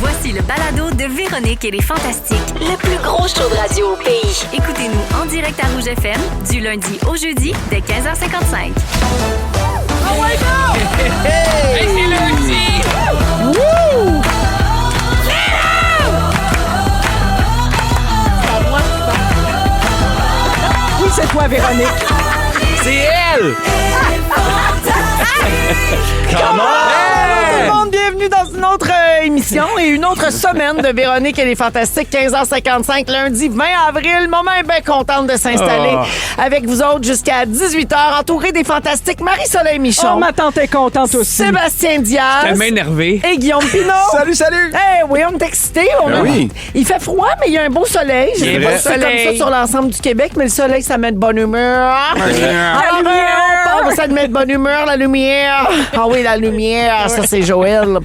Voici le balado de Véronique et les Fantastiques. Le plus gros show de radio au pays. Écoutez-nous en direct à Rouge FM du lundi au jeudi dès 15h55. Oh my God! Hey, c'est lundi! Wouh! Oui, c'est toi, Véronique. C'est elle! Comment? Tout le monde, bienvenue dans une autre émission et une autre semaine de Véronique et les Fantastiques, 15h55, lundi 20 avril. Maman est bien contente de s'installer avec vous autres jusqu'à 18h, entourée des Fantastiques Marie-Soleil Michon. Oh, ma tante est contente aussi. Sébastien Diaz. Tellement énervé. Et Guillaume Pinot. Salut! Eh oui, on est excités. Oui. Il fait froid, mais il y a un beau soleil. Je C'est sais pas vrai. si c'est comme ça sur l'ensemble du Québec, mais le soleil, ça met de bonne humeur. Alors, on parle de ça de mettre de bonne humeur, la lumière. Ah oui, la lumière, ça c'est Joël.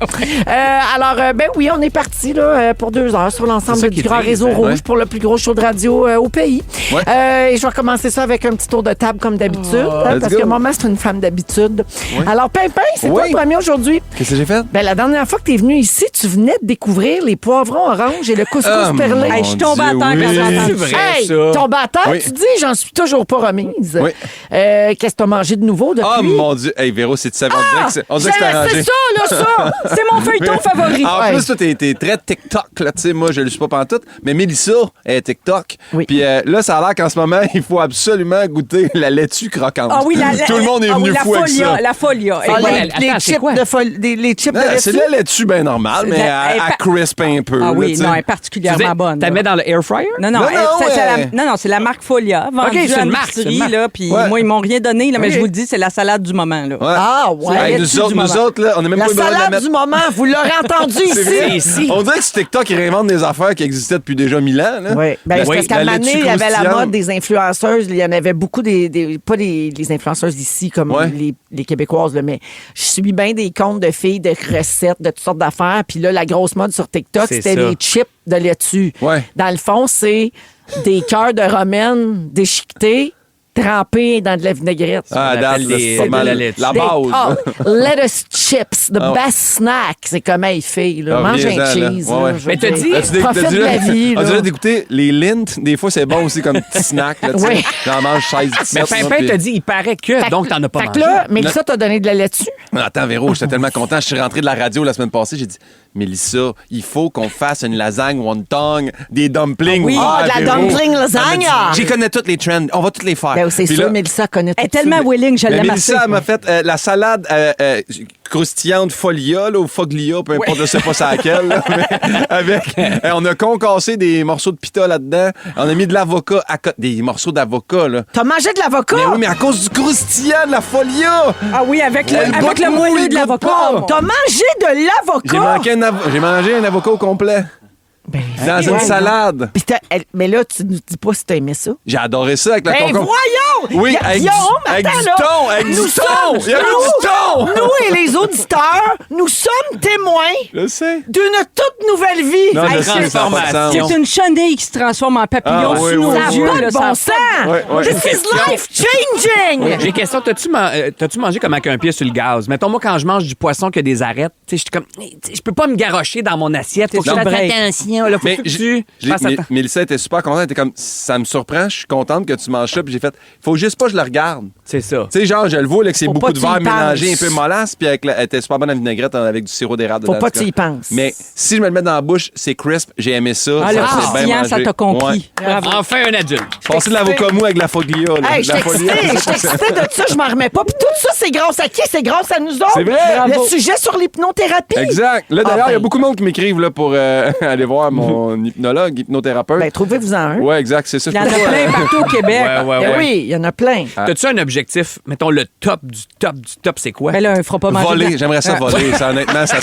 Ben oui, on est parti là, pour 2 heures sur l'ensemble C'est ça du qu'ils grand disent, réseau hein? rouge Ouais. pour le plus gros show de radio au pays. Ouais. Et je vais commencer ça avec un petit tour de table comme d'habitude, let's parce go. que maman, c'est une femme d'habitude. Ouais. Alors, Pimpin, c'est toi Oui. le premier aujourd'hui. Qu'est-ce que j'ai fait? Ben, la dernière fois que tu es venu ici, tu venais de découvrir les poivrons oranges et le couscous perlé. Hey, je suis tombée à Dieu, terre quand j'ai oui. entendu C'est ça. vrai, Hey, ça. tombé à terre, Oui. tu dis, j'en suis toujours pas remise. Oui. Qu'est-ce que t'as mangé de nouveau depuis? Oh mon Dieu! Hey Véro, c'est tu savais, on dirait que c'est C'est arrangé. ça, là, ça! C'est mon feuilleton favori. En Ouais. plus, toi, t'es très TikTok, là, tu sais, moi, je le suis pas pantoute, mais Mélissa est TikTok. Oui. Puis là, ça a l'air qu'en ce moment, il faut absolument goûter la laitue croquante. Ah oui, Tout le monde est venu la fou avec folia, ça. la folia. Ah, Et ouais, voilà. les attends, c'est chips quoi? les chips de Non, laitue. c'est de la laitue bien normale, mais Elle à est crisp un peu. Ah là, oui, tu sais. non, elle est Tu dis, particulièrement bonne. t'as là. mis dans le air fryer? Non, non, Non, non, c'est la marque Folia, vendue OK, c'est à une marque, l'épicerie, c'est une marque. là, puis Ouais. moi, ils m'ont rien donné, là, mais OK. je vous le dis, c'est la salade du moment, là. Ouais. Ah, ouais. Hey, laitue nous du autres, moment. là, on a même La pas besoin de la salade mettre. du moment, vous l'aurez entendu C'est ici. vrai. ici. On dirait que c'est TikTok qui réinvente des affaires qui existaient depuis déjà 1000 ans. Là. Oui, ben, La- parce qu'à la un moment donné, laitue il y avait la croustillante. mode des influenceuses. Il y en avait beaucoup, pas les influenceuses ici comme Ouais. les Québécoises, là, mais je suis bien des comptes de filles, de recettes, de toutes sortes d'affaires. Puis là, la grosse mode sur TikTok, C'est c'était ça. les chips de laitue. Ouais. Dans le fond, c'est des cœurs de romaine déchiquetés, trempés dans de la vinaigrette. Ah, On date, appelle là, des- c'est pas mal de la laitue. la Des- base. lettuce chips, the Ah. best snack. C'est comme, hey, fille, là, Ah, mange un viens-en, là. cheese. Ouais, ouais. là, je Mais veux t'as dire. dit- Là, Profite de la vie. On là. dirait d'écouter les Lindt. Des fois, c'est bon aussi comme petit snack. Là, tu sais. Oui. J'en mange 16, 17. Mais Pimpin puis- t'a dit, il paraît que, donc t'en as pas Fait mangé. que là, Mélissa t'a donné de la laitue. Attends, Véro, j'étais tellement content. Je suis rentré de la radio la semaine passée. J'ai dit, Mélissa, il faut qu'on fasse une lasagne wonton, des dumplings. Ah oui. Ah, de la Véro. dumpling lasagna. J'y connais toutes les trends. On va toutes les faire. Ben, c'est Puis sûr, là, Mélissa connaît tout Elle est tellement ça. willing, je mais l'aime Mélissa, assez. elle m'a fait la salade croustillante folia, là, ou foglia, peu importe, je sais pas c'est laquelle. là, mais avec, on a concassé des morceaux de pita là-dedans. On a mis de l'avocat, des morceaux d'avocat. Là. T'as mangé de l'avocat? Mais oui, mais à cause du croustillant de la folia! Ah oui, avec Elle le goûte moelleux pas, de l'avocat. elle goûte T'as mangé de l'avocat? J'ai mangé un avocat au complet. Ben, Dans une voyons. salade. Puis mais là, tu nous dis pas si t'as aimé ça. J'ai adoré ça avec la Ben concombre. voyons! Oui, avec du attends, là. thon, avec du Nous thon. sommes- Il y avait du thon. Nous et les auditeurs, nous sommes témoins Je sais. d'une toute nouvelle vie. Non, Hey, je sais, ça a pas de sens. C'est une chenille qui se transforme en papillon Ah, oui, sous nos oui, ça oui. yeux. n'a pas là, de ça a bon pas- sens! Ouais, ouais. This is life changing! J'ai une question. T'as-tu mangé comme avec un pied sur le gaz? Mettons, moi, quand je mange du poisson qui a des arêtes, tu sais, je suis comme, je peux pas me garrocher dans mon assiette. Faut que je Non. fasse break. attention. Là, faut Mais que tu fasses attention. Mélissa était super contente. Elle était comme, ça me surprend, je suis contente que tu manges ça. Puis j'ai fait, faut juste pas que je le regarde. C'est ça. Tu sais, genre, je le vois, là, que c'est Faut beaucoup pas de que tu y verre mélangé, un penses. peu mollasse, puis elle était super bonne en vinaigrette avec du sirop d'érable Faut dedans. pas en que tout tu y cas. penses. Mais si je me le mets dans la bouche, c'est crisp, j'ai aimé ça. Ah, le ça s'est bien croustillant, ça mangé. t'a conquis. Ouais. Bravo. Enfin, un adulte. Passer de l'avocat mou avec de la foglia. Là. Hey, je De suis la folia. excitée, de ça, je m'en remets pas. Puis tout ça, c'est grâce à qui? C'est grâce à nous autres. C'est vrai. Le Bravo. sujet sur l'hypnothérapie. Exact. Là, d'ailleurs, Ah, il y a ben. beaucoup de monde qui m'écrivent là, pour aller voir mon hypnologue, hypnothérapeute. Ben, trouvez-vous-en un. Ouais, exact, c'est ça. Il y en a plein partout au Québec. Ben oui, il y en a plein. T'as-tu un objectif? Mettons, le top du top du top, c'est quoi? Ben là, il ne fera pas manger. Voler, de la- j'aimerais ça voler. Ça, honnêtement, ça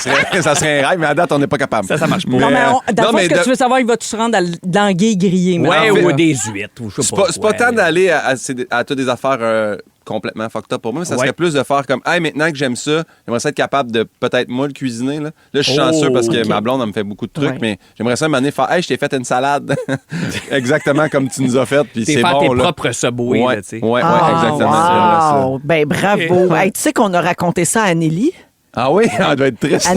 serait un rêve, mais à date, on n'est pas capable. Ça marche pas. Non, mais dans le fond, mais ce que tu veux savoir, il va-tu se rendre à l'anguille grillée? Ouais, en fait, ou des huîtres, ou je sais C'est pas. pas, c'est pas tant d'aller à toutes des affaires complètement fucked up pour moi, mais ça serait plus de faire comme, hey, maintenant que j'aime ça, j'aimerais ça être capable de peut-être moi le cuisiner. Là, je suis chanceux parce que ok. ma blonde, elle me fait beaucoup de trucs, Ouais. mais j'aimerais ça m'amener faire, hey, je t'ai fait une salade. Exactement comme tu nous as fait, puis T'es c'est faire bon. tes là. propres subways, Ouais, là, tu sais. ouais, Ah, exactement. wow. Ben bravo. Hey, tu sais qu'on a raconté ça à Anneli? Ah oui? Elle doit être triste.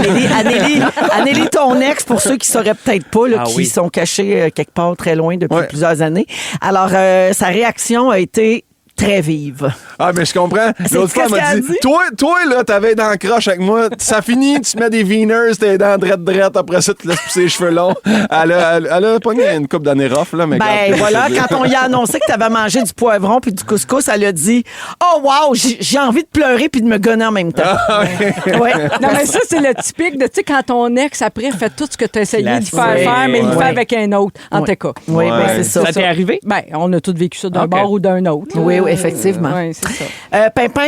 Anneli, ton ex, pour ceux qui sauraient peut-être pas, là, Ah qui oui. sont cachés quelque part très loin depuis Ouais. plusieurs années. Alors, sa réaction a été très vive. Ah, mais je comprends. L'autre fois, elle m'a qu'est-ce dit, qu'elle a dit? toi, là, t'avais dans le croche avec moi. Ça finit, tu te mets des Wieners, t'es dans drette. Après ça, tu te laisses pousser les cheveux longs. Elle a pogné une couple d'années rough, là. Mais Ben regarde, voilà, je te dis. quand on y a annoncé que tu avais mangé du poivron puis du couscous, elle a dit « Oh wow, j'ai envie de pleurer puis de me gonner en même temps. Ouais. Non, mais ça, c'est le typique de, tu sais, quand ton ex, après, fait tout ce que tu as essayé d'y faire faire, mais il le fait avec un autre, en tout cas. Oui, ben Ouais. c'est ça. Ça t'est arrivé? Ben, on a tous vécu ça d'un Ok. bord ou d'un autre. là. Oui, effectivement. Oui, c'est ça. Pimpin,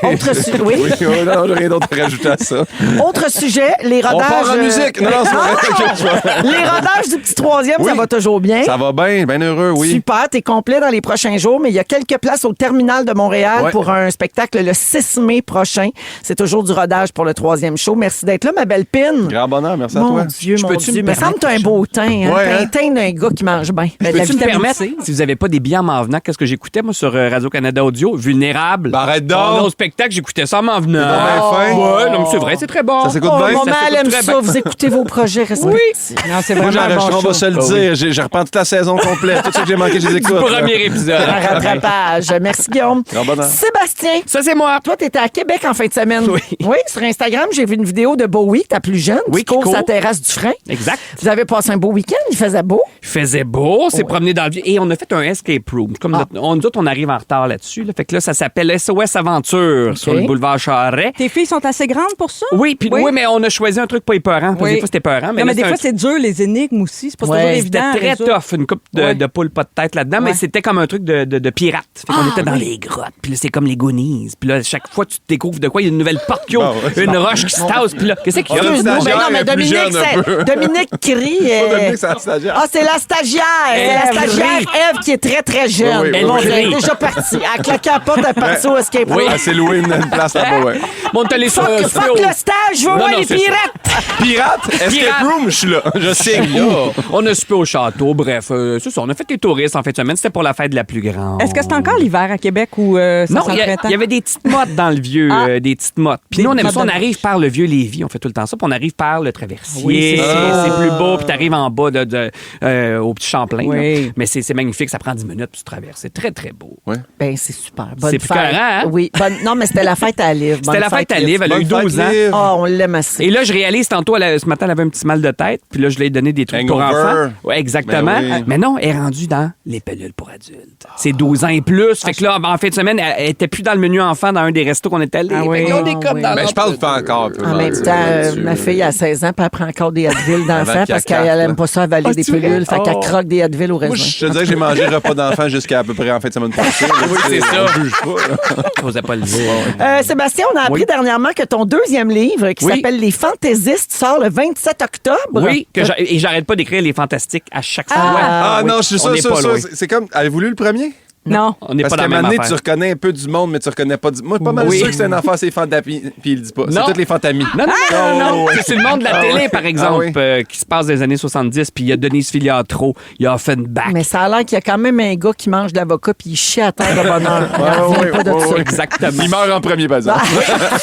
autre, oui. Oui, non, j'ai rien d'autre à rajouter à ça. Autre sujet, les On rodages... part en musique. Non, c'est vrai. Ok, je vois. Les rodages du petit troisième, Oui. ça va toujours bien. Ça va bien heureux, oui. Super, t'es complet dans les prochains jours, mais il y a quelques places au terminal de Montréal Ouais. pour un spectacle le 6 mai prochain. C'est toujours du rodage pour le troisième show. Merci d'être là, ma belle Pine. Grand bonheur, merci à Mon toi. Dieu, mon peux-tu Dieu. me Mais semble que t'as un beau teint. Hein? Ouais, T'as hein? un teint d'un gars qui mange bien. Ben, de la Peux-tu me vitamine permettre, C. si vous n'avez pas des billets en m'en venant, qu'est-ce que j'écoutais, moi, sur Radio-Canada Audio? Vulnérable. Ben, arrête donc. On est au spectacle, j'écoutais ça en m'en venant. bien fin. Ouais, non, mais c'est vrai, c'est très bon. Ça s'écoute Oh, bien? maman, Ça elle s'écoute aime très ça. bien. Vous écoutez vos projets respectifs. Non, c'est Moi, vraiment un on bon va show. se le dire. Je reprends toute la saison complète. Tout ce que j'ai manqué, je les écoute. Premier épisode. Un rattrapage. Merci, Guillaume. Grand bonheur. Sébastien. Ça, c'est moi. Toi, t'étais à Québec en fin de semaine. Oui. sur Instagram, j'ai vu une vidéo de Bowie, ta plus jeune, Oui, qui court qui court. sa terrasse du frein. Exact. Vous avez passé un beau week-end, il faisait beau. Il faisait beau, on s'est promené dans le vieux. Et on a fait un escape room. Comme nous autres, on arrive en retard là-dessus. Là. Fait que là, ça s'appelle SOS Aventure sur le boulevard Charret. Tes filles sont assez grandes pour ça? Oui, mais on a choisi un truc pas épeurant. Parce que des fois, c'était épeurant. Mais, là, des c'est fois, un- c'est dur, les énigmes aussi. C'est pas Ouais, toujours C'était évident. à très résoudre. tough, une coupe de, Ouais. de poule pas de tête là-dedans, mais Ouais. c'était comme un truc de pirate. Fait qu'on était dans les grottes, puis là, c'est comme les Goonies. Puis là, chaque fois, tu te découvres de quoi, il y a une nouvelle porte qui ouvre, une roche qui se tasse, puis là, qu'est-ce qu'il y a? On a une Excuse-nous, stagiaire, mais non, mais elle est plus Dominique, jeune un peu. Dominique crie. Dominique, c'est la stagiaire. Ah, c'est la stagiaire. C'est la Ève, stagiaire oui. Ève qui est très, très jeune. Oui, oui, Bon, oui. elle est déjà partie. Elle a claqué la porte, elle est partie au escape room. Oui. Elle s'est louée une place là-bas, ouais. Bon, t'as les Fuck le stage, je veux Non, voir non, les c'est ça. pirates. Pirate, escape Pirate. room, je suis là. Je sais. On a soupé au château, bref, c'est ça. On a fait des touristes en fin de semaine. C'était pour la fête de la plus grande. Est-ce que c'est encore l'hiver à Québec ou ça Non, sent le printemps? il y avait des petites mottes dans le vieux, des petites mottes. Puis Des nous, on aime mottes ça, on de arrive par le vieux Lévis, on fait tout le temps ça, puis on arrive par le traversier. Oui, c'est c'est plus beau, puis t'arrives en bas au petit Champlain. Oui. là. Mais c'est magnifique, ça prend 10 minutes, puis tu traverses. C'est très, très beau. Ben, c'est super. Bonne C'est fête. écœurant, hein? Oui. Non, mais c'était la fête à Liv. C'était la fête à Liv, elle a eu Bonne 12 fête, ans. Liv. Ah, on l'aime assez. Et là, je réalise tantôt, ce matin, elle avait un petit mal de tête, puis là, je lui ai donné des trucs pour Hangover. enfants. Ouais, exactement. Ben oui. Mais non, elle est rendue dans les pilules pour adultes. C'est 12 ans et plus. Fait que là, en fin de semaine, elle était plus dans le menu enfant dans un des restos qu'on était allés. Ah oui. Fait que là, on est Ah comme oui. dans Ben, je parle pas encore un peu. En même temps, ma fille a 16 ans, puis elle prend encore des Advil d'enfant Avant parce qu'elle qu'elle carte, aime là. pas ça avaler des c'est vrai? pilules. Fait qu'elle Oh. croque des Advil au raisin. Moi, je te dirais que j'ai mangé repas d'enfant jusqu'à peu près en fin de semaine passée. Oui, c'est ça. On juge pas, là. Je n'osais pas le dire. Sébastien, on a appris Oui. dernièrement que ton deuxième livre, qui Oui. s'appelle Les Fantaisistes, sort le 27 octobre. Oui, et j'arrête pas d'écrire les fantastiques à chaque fois. Ah Oui. non, je suis On sûr, est sûr, pas sûr. loin. C'est comme, avez-vous lu le premier? Non. On n'est Parce pas dans qu'à un la même moment donné, tu affaire. reconnais un peu du monde, mais tu reconnais pas du... Moi, pas mal Oui. sûr que c'est un enfant, c'est fantamis, puis il le dit pas. C'est Non. toutes les fantamis. Non, non. C'est le monde de la télé, par exemple, Ah oui. qui se passe des années 70, puis il y a Denise Filiatro, il y a Offenbach. Mais ça a l'air qu'il y a quand même un gars qui mange de l'avocat puis il chie à terre de bonheur. Il en revient pas de ça. Exactement. Il meurt en premier, par exemple.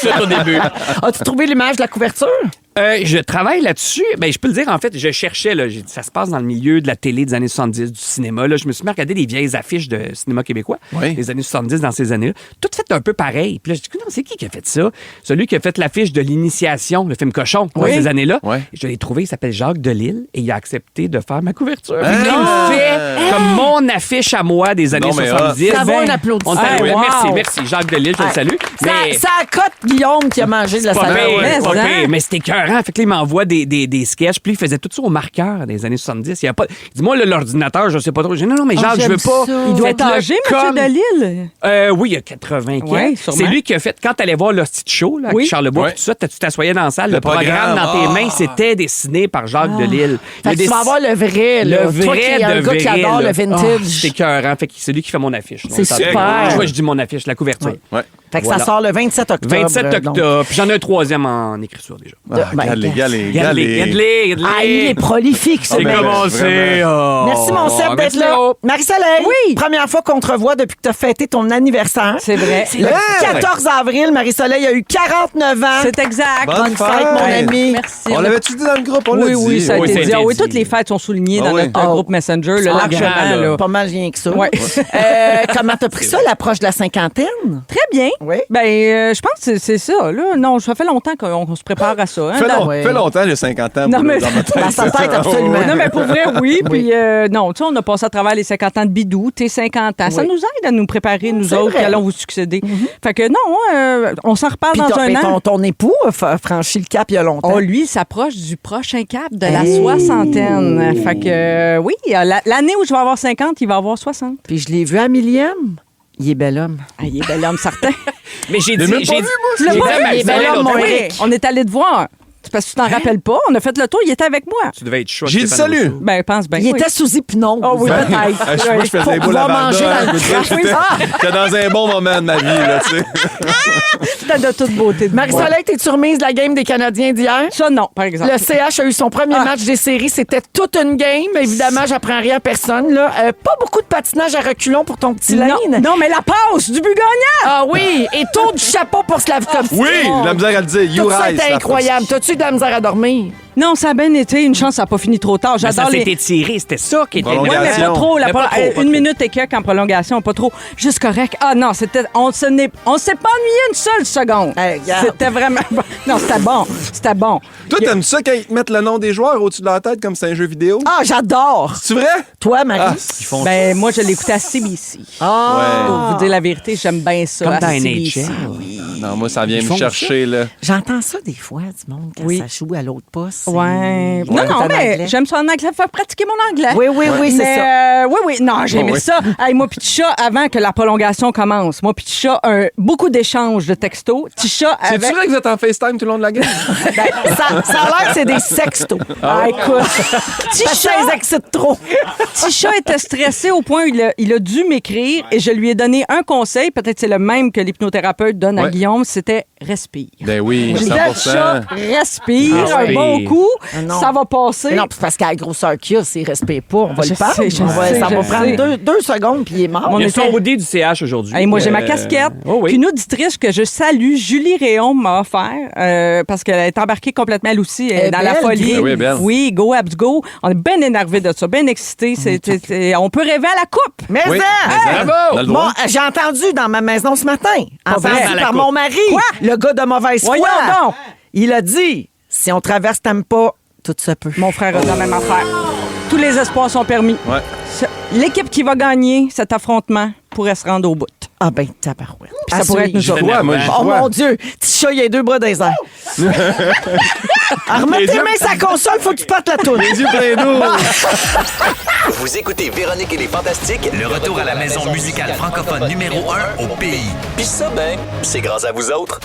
Tout au début. As-tu trouvé l'image de la couverture? Je travaille là-dessus. Ben, je peux le dire, en fait, je cherchais, là, ça se passe dans le milieu de la télé des années 70, du cinéma. Là, je me suis mis à regarder des vieilles affiches de cinéma québécois Oui. des années 70 dans ces années-là. Tout fait un peu pareil. Puis là, je dis, non, c'est qui a fait ça? Celui qui a fait l'affiche de l'Initiation, le film Cochon, dans ces années-là. Oui. Je l'ai trouvé, il s'appelle Jacques Delisle et il a accepté de faire ma couverture. Ah! Puis là, il me fait comme mon affiche à moi des années Non, mais 70. Ça vaut Ben, un applaudissement. on t'a- Wow. Merci, Jacques Delisle, je le salue. Mais Ça accote Guillaume qui a mangé de la pas salade. pire, mais pas hein? pire. Mais c'était écœurant. Fait que là, il m'envoie des sketchs. Puis il faisait tout ça au marqueur des années 70. Il y a pas... Dis-moi, là, l'ordinateur, je sais pas trop. Je dis, non, mais Jacques, je veux j'aime pas. ça. Il doit être Faites-le âgé, comme- M. Delisle. Oui, il y a 80 Ouais, sûrement. C'est lui qui a fait, quand t'allais voir l'hostie de show, là, Oui. avec Charles Lebois, Ouais. puis tout ça, tu t'assoyais dans la salle, le Le programme dans programme. tes mains, c'était dessiné par Jacques Delisle. Fait que tu vas avoir le vrai, là. Le Toi qui vrai es un de gars qui vrai, adore là. le vintage. C'est écœurant. Fait que c'est lui qui fait mon affiche. C'est Donc, super. Je vois, je dis mon affiche, la couverture. Ouais. Fait que Voilà. sort le 27 octobre. 27 donc. octobre. Puis j'en ai un troisième en écriture déjà. Regarde-les. Regarde-les. Il est prolifique, ce C'est mec. commencé. Merci, mon Seb, d'être merci, là. Véro. Marie-Soleil, Oui. première fois qu'on te revoit depuis que tu as fêté ton anniversaire. C'est vrai. Le 14 avril, Marie-Soleil a eu 49 ans. C'est exact. Bonne Bonne fête, mon fête. ami. Merci. On l'avait-tu dit dans le groupe? On l'a dit. Oui, ça a Oui, été ça a dit. été Oui, dit. toutes les fêtes sont soulignées Ah dans oui. notre groupe Messenger, le largement. grand, là. Pas mal rien que ça. Ouais. Comment t'as pris ça, l'approche de la cinquantaine? Très bien. Oui. Ben, je pense que c'est ça. Là. Non, ça fait longtemps qu'on se prépare à ça. Hein, Fait longtemps, j'ai 50 ans. Non, mais- dans ma tête. Dans sa tête, absolument. Non, mais pour vrai, oui. Puis, non, tu sais, on a passé à travers les 50 ans de bidou, tes 50 ans. Ça Oui. nous aide à nous préparer, nous C'est autres, vrai. qui allons vous succéder. Fait que non, on s'en reparle Puis dans un an. ton époux a franchi le cap il y a longtemps. Oh, lui, il s'approche du prochain cap de la soixantaine. Fait que, oui, l'année où je vais avoir 50, il va avoir 60. Puis je l'ai vu à millième. Il est bel homme. Ah, il est bel homme, certain. Mais j'ai l'ai dit. même pas vu, moi. j'ai dit à Il est Marie-Soleil bel homme, l'autre mon fois, Eric. On est allé te voir. C'est parce que tu t'en rappelles pas. On a fait le tour, il était avec moi. Tu devais être chaud. J'ai dit Stéphane salut. Rousseau. Ben, pense bien. Il était sous hypnose. Oh oui, peut-être. Moi, je faisais Pour des boules pouvoir à manger Varda. dans le J'étais dans un bon moment de ma vie, là, tu sais. C'était de toute beauté. Marie-Soleil, t'es-tu remise de la game des Canadiens d'hier? Ça, non, par exemple. Le CH a eu son premier match des séries. C'était toute une game. Évidemment, j'apprends rien à personne. Là. Pas beaucoup de patinage à reculons pour ton petit non, Lane. non, mais la passe du but gagnant! Ah oui! Et tour du chapeau pour Slavkovski. Oui, de la misère à le dire. You Tout ça rise. était la incroyable. T'as-tu eu de la misère à dormir? Non, ça a bien été. Une chance, ça n'a pas fini trop tard. Mais ça J'adore s'est les... étiré, c'était ça qui était. Ouais, mais Prolongation. pas trop. Mais pas trop, pas une trop. minute et quelques en prolongation, pas trop. Juste correct. Ah non, c'était. On s'est pas ennuyé une seule seconde. Hey, regarde. C'était vraiment. Non, c'était bon. C'était bon. Toi, t'aimes ça quand ils te mettent le nom des joueurs au-dessus de la tête comme c'est un jeu vidéo? Ah, j'adore! C'est vrai? Toi, Marie? Ah, ils font Ben, moi, je l'écoutais à CBC. Pour vous dire la vérité, j'aime bien ça. Comme à dans CBC. NHL. Non, moi, ça vient Ils me font chercher, là. J'entends ça des fois, du monde, quand Oui. ça joue à l'autre poste. Ouais. C'est- Non, c'est non, en mais anglais. j'aime ça en anglais. Faut pratiquer mon anglais. Oui, oui, oui, c'est Mais, ça. oui. Non, j'aimais oui. ça. Hey, moi, puis Tisha, avant que la prolongation commence, moi, puis Tisha, beaucoup d'échanges de textos. Tisha avec. C'est-tu vrai que vous êtes en FaceTime tout le long de la game? Ben, ça a l'air que c'est des sextos. Ah, écoute. Parce que Tisha, ça les excite trop. Tisha était stressé au point où il a dû m'écrire et je lui ai donné un conseil, peut-être c'est le même que l'hypnothérapeute donne à Ouais. Guillaume, c'était respire. Ben oui, Je disais, Tisha, 100%. respire un Respire. bon coup, Ah non. ça va passer. Mais non, puis parce qu'à la grosseur qu'il a, s'il respire pas, on va Je le perdre. sais, je On va- sais, ça je va sais. prendre deux secondes, puis il est mort. On Il y a était- son hoodie du CH aujourd'hui. Hey, moi, j'ai ma casquette Oh oui. qu'une auditrice que je salue, Julie Réon, m'a offert parce qu'elle est embarquée complètement, elle aussi, Elle est dans la belle, folie. Julie. Oui, belle. Oui, go, abs, go. On est bien énervés de ça, bien excités. On peut rêver à la coupe. Mais Oui, ça! mais Bravo! on a le droit. Bon, j'ai entendu dans ma maison ce matin, vrai, entendu à la par coupe. mon mari, le gars de mauvaise foi. Voyons donc. Il a dit, si on traverse t'aimes pas, tout se peut. Mon frère a dit la même affaire. Tous les espoirs sont permis. Ouais. L'équipe qui va gagner cet affrontement pourrait se rendre au bout. Ah ben, tabarouette. Puis ça pourrait être nous J'y autres. crois, moi, j'y Oh crois. mon Dieu, Tisha, il a deux bras dans les airs. Remets tes mains sa console, faut que tu partes la toune. Les yeux pleins d'eau. Vous écoutez Véronique et les Fantastiques, Le retour à la maison musicale francophone numéro 1 au pays. puis ça, ben, c'est grâce à vous autres.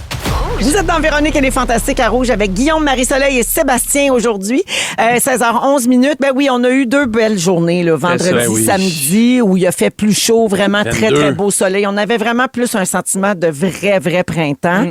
Vous êtes dans Véronique et les Fantastiques à Rouge avec Guillaume, Marie-Soleil et Sébastien aujourd'hui. 16h11 minutes. Ben oui, on a eu deux belles journées, là, vendredi, ça, oui. samedi, où il a fait plus chaud, vraiment très, 22. très beau soleil. On avait vraiment plus un sentiment de vrai printemps.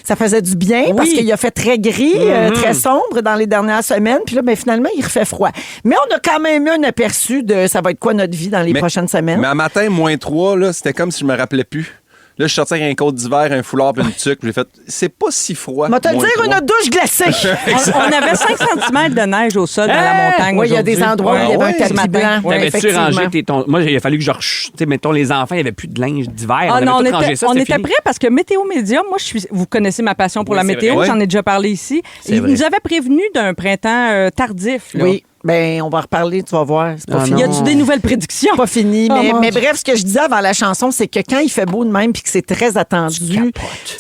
Ça faisait du bien parce qu'il a fait très gris, très sombre dans les dernières semaines. Puis là, ben, finalement, il refait froid. Mais on a quand même eu un aperçu de ça va être quoi notre vie dans les prochaines semaines. Mais à matin, -3, là, c'était comme si je me rappelais plus. Là, je suis sorti avec un côte d'hiver, un foulard puis une tuque. Puis j'ai fait, c'est pas si froid. On va te le dire, -3. une douche glacée. On avait 5 cm de neige au sol dans la montagne. Oui, il y a des aujourd'hui. endroits où il y avait un ce tapis matin. blanc. Ouais. T'avais-tu effectivement. rangé Moi, il a fallu que je tu sais, mettons, les enfants, il n'y avait plus de linge d'hiver. Ah on non, avait tout rangé ça, on c'était était fini. prêts parce que Météo Média, moi, vous connaissez ma passion pour Oui, la c'est météo, vrai. j'en ai déjà parlé ici. Il vrai. nous avait prévenu d'un printemps tardif. Là. Oui. Ben, on va en reparler, tu vas voir. C'est pas Ah fini. Y a-tu des nouvelles prédictions? Pas fini. Oh, mais, mon mais Dieu. bref, ce que je disais avant la chanson, c'est que quand il fait beau de même puis que c'est très attendu,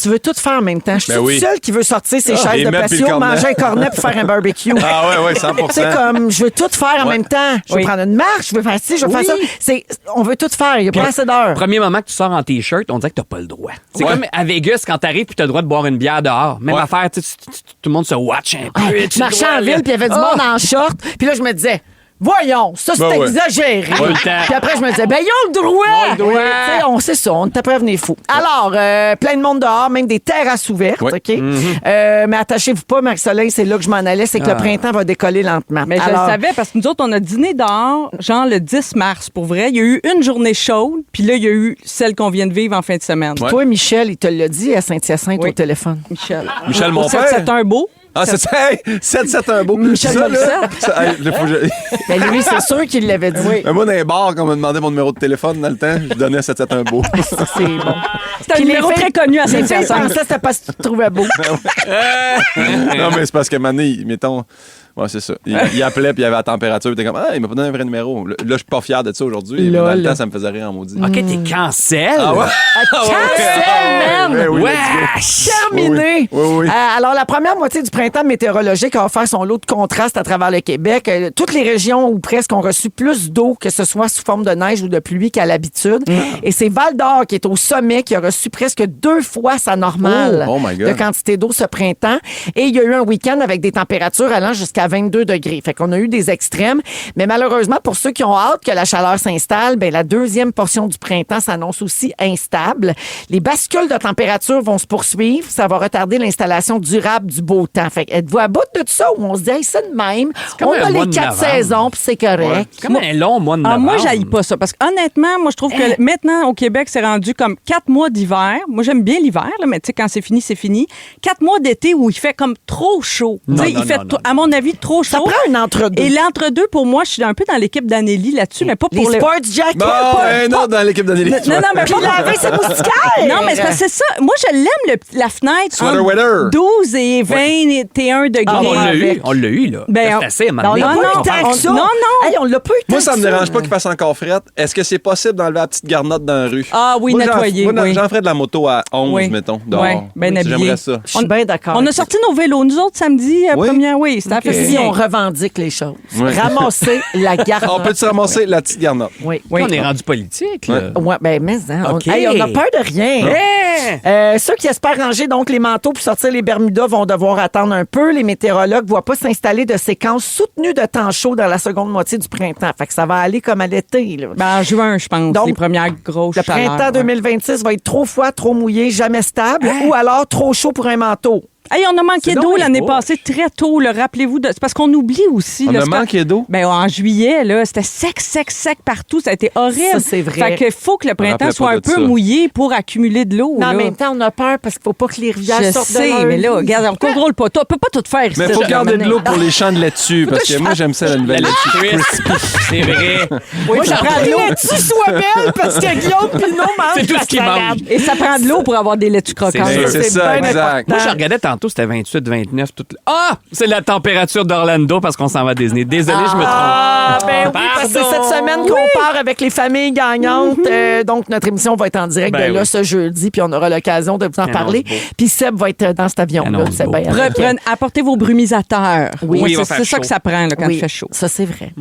tu veux tout faire en même temps. Je suis Ben oui. seule qui veut sortir ses Ah, chaises les de meubles puis le patio, cornet. manger un cornet puis faire un barbecue. Ah ouais, 100%. C'est comme, je veux tout faire en même temps. Je veux Oui. prendre une marche, je veux faire ci, je veux Oui. faire ça. On veut tout faire. Il n'y a pas assez d'heures. Premier moment que tu sors en T-shirt, on dirait que t'as pas le droit. C'est Ouais. comme à Vegas, quand t'arrives puis t'as le droit de boire une bière dehors. Même Ouais. affaire, tout le monde se watch un peu. Je marchais en ville puis il y avait du monde en short. Puis là, je me disais, Voyons, ça, c'est Ben ouais. exagéré. Pas le temps. Puis après, je me disais, ben, ils ont le droit. le droit. Tu sais, on sait ça, on était prévenus fous. Alors, plein de monde dehors, même des terrasses ouvertes, Ouais. OK? Mais attachez-vous pas, Marie-Soleil, c'est là que je m'en allais, c'est que le printemps va décoller lentement. Mais je Alors, le savais parce que nous autres, on a dîné dehors, genre le 10 mars, pour vrai. Il y a eu une journée chaude, puis là, il y a eu celle qu'on vient de vivre en fin de semaine. Ouais. Toi, Michel, il te l'a dit à Saint-Hyacinthe Oui. au téléphone. Michel. Michel, mon père. C'est un beau. Ah, c'est ça. Hey, 7-7 un beau. Michel Ça, là, Morissette. ça, hey, là, faut que je- Ben, lui, c'est sûr qu'il l'avait dit. Mais moi, dans les bars, quand on me demandait mon numéro de téléphone dans le temps, je donnais 7-7 un beau. C'est bon. C'est un Puis les numéro filles- très connu à Les filles Saint-Hyacinthe. pensaient que c'était parce que tu te trouvais beau. Non, mais c'est parce que maintenant, mettons. Ouais, c'est ça. Il appelait puis il avait la température. Il était comme, ah, il m'a pas donné un vrai numéro. Là, je suis pas fier de ça aujourd'hui. Mais dans le temps, ça me faisait rire en maudit. OK, t'es cancel. Ah ouais? Cancel, man! Ben oui, Wesh! Terminé. Oui. Alors, la première moitié du printemps météorologique a offert son lot de contrastes à travers le Québec. Toutes les régions ou presque ont reçu plus d'eau, que ce soit sous forme de neige ou de pluie qu'à l'habitude. Et c'est Val-d'Or qui est au sommet, qui a reçu presque 2 fois sa normale Oh my God. de quantité d'eau ce printemps. Et il y a eu un week-end avec des températures allant jusqu'à 22 degrés. Fait qu'on a eu des extrêmes. Mais malheureusement, pour ceux qui ont hâte que la chaleur s'installe, ben la deuxième portion du printemps s'annonce aussi instable. Les bascules de température vont se poursuivre. Ça va retarder l'installation durable du beau temps. Fait que êtes-vous à bout de tout ça ou on se dit, hey, c'est de même. comme On un a mois les de 4 novembre. saisons, puis c'est correct. Comme un long mois de Ah, novembre. moi, j'haïs pas ça. Parce que honnêtement, moi, je trouve que maintenant, au Québec, c'est rendu comme 4 mois d'hiver. Moi, j'aime bien l'hiver, là, mais tu sais, quand c'est fini, c'est fini. 4 mois d'été où il fait comme trop chaud. Tu sais, non, il fait, non, à mon avis, trop chaud. Ça prend un entre-deux. Et l'entre-deux, pour moi, je suis un peu dans l'équipe d'Anneli là-dessus, mais pas Les pour le... sports jackets. Bon, un autre dans l'équipe d'Anneli. Non, non, mais Puis pas laver ses moustiquaires. Non, mais c'est parce que c'est ça. Moi, je l'aime, la fenêtre. Sweater entre weather. 12 et 21 degrés. Ah, on l'a eu. avec. On l'a eu, là. Ben, c'est assez, à un On moment l'a donné. pas eu non, tant que ça. non, non. Hey, on l'a pas eu tant Moi, ça que me dérange pas qu'il fasse encore frette. Est-ce que c'est possible d'enlever la petite garnotte dans la rue? Ah oui, Moi, nettoyer, Moi, oui. j'en ferais de la moto à 11, Oui. mettons, dehors. Oui, bien habillé. J'aimerais ça. Je suis bien d'accord. On a sorti nos vélos, nous autres, samedi, Oui? première, oui, c'était Ok. fait Si on revendique les choses. Ouais. Ramasser la garde. On peut-tu ramasser la petite garnotte? Oui. On est rendu politique, là. Ouais, ben, mais, hein, OK. hey, on a peur de rien. Ceux qui espèrent ranger donc les manteaux pour sortir les Bermudas vont devoir attendre un peu. Les météorologues ne voient pas s'installer de séquences soutenues de temps chaud dans la seconde moitié du printemps. Fait que ça va aller comme à l'été, là. Ben, en juin, je pense, Donc, les premières grosses Le chaleurs, printemps ouais. 2026 va être trop froid, trop mouillé, jamais stable, ou alors trop chaud pour un manteau. Hey, on a manqué C'est d'eau donc l'année bien passée très tôt. Là. Rappelez-vous, c'est parce qu'on oublie aussi. On là, a c'est quand- manqué d'eau? Ben, en juillet, là, c'était sec partout. Ça a été horrible. Ça, c'est vrai. Fait que faut que le printemps rappelais soit pas un de peu ça. mouillé pour accumuler de l'eau. Mais en là. même temps, on a peur parce qu'il ne faut pas que les rivières Je sortent de sais, leur mais là, lit. regarde, on contrôle pas. On peut pas tout faire ici. Mais il faut là, garder de maintenant. l'eau pour les champs de laitue, parce que moi, j'aime ça, la nouvelle laitue. C'est vrai. Oui, ça prend de l'eau. Tu sois belle parce que Guillaume Pinot mange C'est tout la ce qu'il salade. mange. Et ça prend de l'eau pour avoir des laitues croquantes. sûr. C'est C'est ça, bien exact. Moi, je regardais tantôt, c'était 28, 29. Ah! C'est la température d'Orlando parce qu'on s'en va à Disney. Désolé, je me trompe. Ah, ben oui, parce que c'est cette semaine qu'on part avec les familles gagnantes. Donc, notre émission va être en direct Ben de là oui. ce jeudi, puis on aura l'occasion de vous en Annonce parler. beau. Puis Seb va être dans cet avion-là. Annonce C'est beau. bien avec- Apportez vos brumisateurs. Oui, Moi, il va c'est faire ça chaud. que ça prend là, quand Oui, il fait chaud. ça, c'est vrai.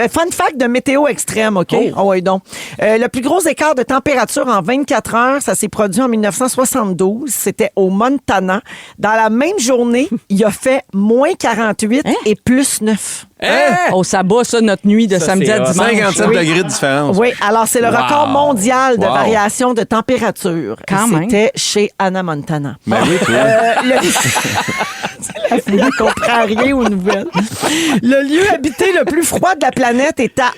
Fun fact de météo extrême, OK? Oh. Oui, donc. Le plus gros écart de température en 24 heures, ça s'est produit en 1972. C'était au Montana. Dans la même journée, il a fait moins 48 et plus 9. Oh, ça bat ça notre nuit de Ça, samedi c'est à hot. dimanche. 57 Oui. degrés de différence. Oui, alors c'est le Wow. record mondial de Wow. variation de température. Quand Et même. C'était chez Anna Montana. Ben oui, toi. La fille ne comprend rien aux nouvelles. Le lieu habité le plus froid de la planète est à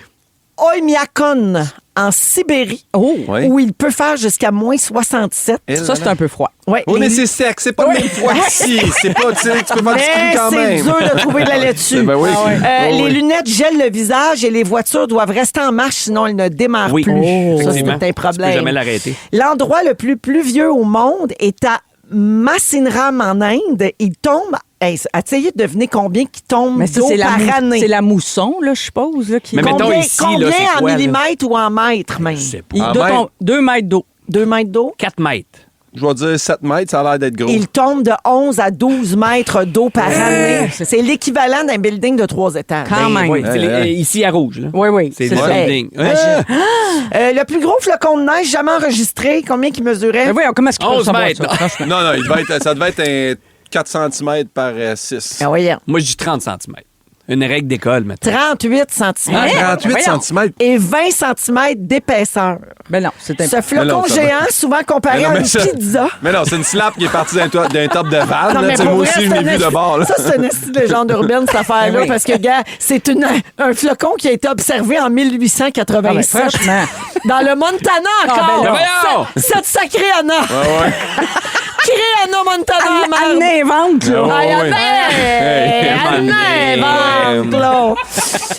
Oymyakon, en Sibérie, Oui. où il peut faire jusqu'à moins 67. Ça, c'est un peu froid. Ouais, Oui, mais les- c'est sec, c'est pas le même froid ici. C'est pas, tu sais, tu peux pas Mais discuter quand c'est même. dur de trouver de la laitue. Ben oui. Les Oui. lunettes gèlent le visage et les voitures doivent rester en marche, sinon elles ne démarrent Oui. plus. Oh. Ça, c'est Effectivement. un Tu peux problème. jamais l'arrêter. L'endroit le plus pluvieux au monde est à Masinram en Inde. Il tombe. Essayez de deviner combien qui tombe Mais ça, d'eau c'est par année. c'est la mousson, là, je suppose. Là, qui... Mais mettons Combien, ici, là, combien c'est en quoi, là? millimètres ou en mètres même? Je sais pas. Il En doit mètres. tomber 2 mètres d'eau. 2 mètres d'eau? 4 mètres. Je vais dire 7 mètres, ça a l'air d'être gros. Il tombe de 11 à 12 mètres d'eau par année. C'est l'équivalent d'un building de 3 étages. Quand même. Oui, c'est Ouais. ici à rouge. Là. Oui, oui. C'est c'est le ça. building. Le plus gros flocon de neige jamais enregistré, combien qu'il mesurait? Mais voyons, comment est-ce qu'il faut 11 savoir mètres. ça, franchement? Non, non, ça devait être un 4 cm par 6. Ah, voyons. Moi, je dis 30 cm. Une règle d'école, maintenant. 38 cm. 38 cm. Et 20 cm d'épaisseur. Ben non, c'est Ce un... flocon Mais non, ça va. géant, souvent comparé à une pizza. Mais non, c'est une slap qui est partie d'un top de vanne. Non, là. mais Tu sais, pour moi vrai, aussi, je c'est l'ai vu un- de bord. là. Ça, c'est une esti de légende urbaine, cette affaire-là, parce que, gars, c'est un flocon qui a été observé en 1887. franchement. Dans le Montana encore. ben là. Voyons! Cette sacrée Anna. Créé Anna Montana. Elle invente, là. Ah, il y Hey,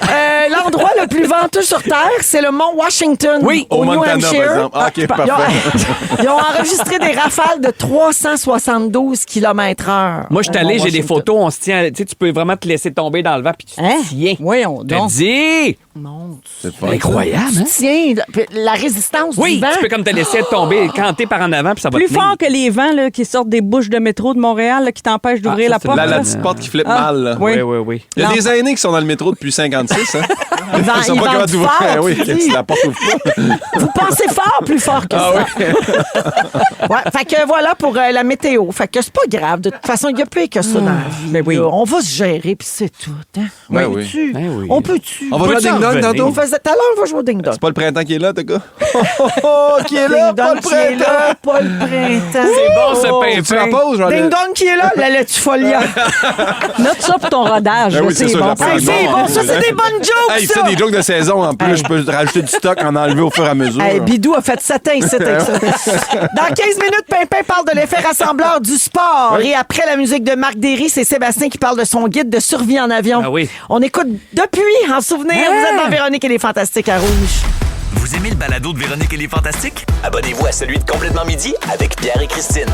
avait l'endroit le plus venteux sur Terre, c'est le mont Washington. Oui, au au New Montana, par Hampshire. exemple. Ah, OK, Ils parfait. ont, ils ont enregistré des rafales de 372 km/h. Moi, je suis au allé, mont j'ai des Washington. photos, on se tient. Tu sais, tu peux vraiment te laisser tomber dans le vent, puis tu Hein? te tiens. Voyons Te donc. dis! C'est pas Incroyable, hein? Tiens, la résistance Oui, du vent. tu peux comme te laisser tomber, canter par en avant, puis ça va Plus tenir. fort que les vents là, qui sortent des bouches de métro de Montréal là, qui t'empêchent d'ouvrir ça, la c'est porte. La là. petite porte qui flippe Ah, mal. Là. oui. Oui. Il y a Non. des aînés qui sont dans le métro depuis 56. Hein? Ils vendent- sont ils pas vendent capables d'ouvrir. fort, Oui, tu dis. la porte ouvre pas. Vous pensez fort, plus fort que ça. Ouais, fait que voilà pour la météo. Fait que c'est pas grave. De toute façon, il y a plus que ça dans la vie. Ben oui. là. On va se gérer, puis c'est tout. Hein? Ben On oui. peut-tu? Ben oui. On peut-tu? On va jouer à Peux-tu Ding Dong revenir? tantôt? On faisait tout à l'heure, on va jouer au Ding Dong. C'est pas le printemps qui est là, t'as gars? Qui est là? Ding Pas Dong le qui est printemps! là, pas le printemps. C'est bon, ce Tu la pimpin. poses, genre? Ding Dong qui est là, la laitue folia. Note ça pour ton rodage. Ben là, oui, c'est c'est ça, bon. j'apprends. Hey, c'est non, bon, ça, c'est des bonnes jokes, Hey, ça. c'est des jokes de saison. En plus, je peux rajouter du stock, en enlever au fur et à mesure. Hey, Bidou a fait 7 ans ici avec ça. Dans 15 minutes, Pimpin parle de l'effet rassembleur du sport. Et après la musique de Marc Derry, c'est Sébastien qui parle de son guide de survie en avion. Ah oui. On écoute depuis, en souvenir. Vous êtes dans Véronique et les Fantastiques à Rouge. Vous aimez le balado de Véronique et les Fantastiques? Abonnez-vous à celui de Complètement Midi avec Pierre et Christine.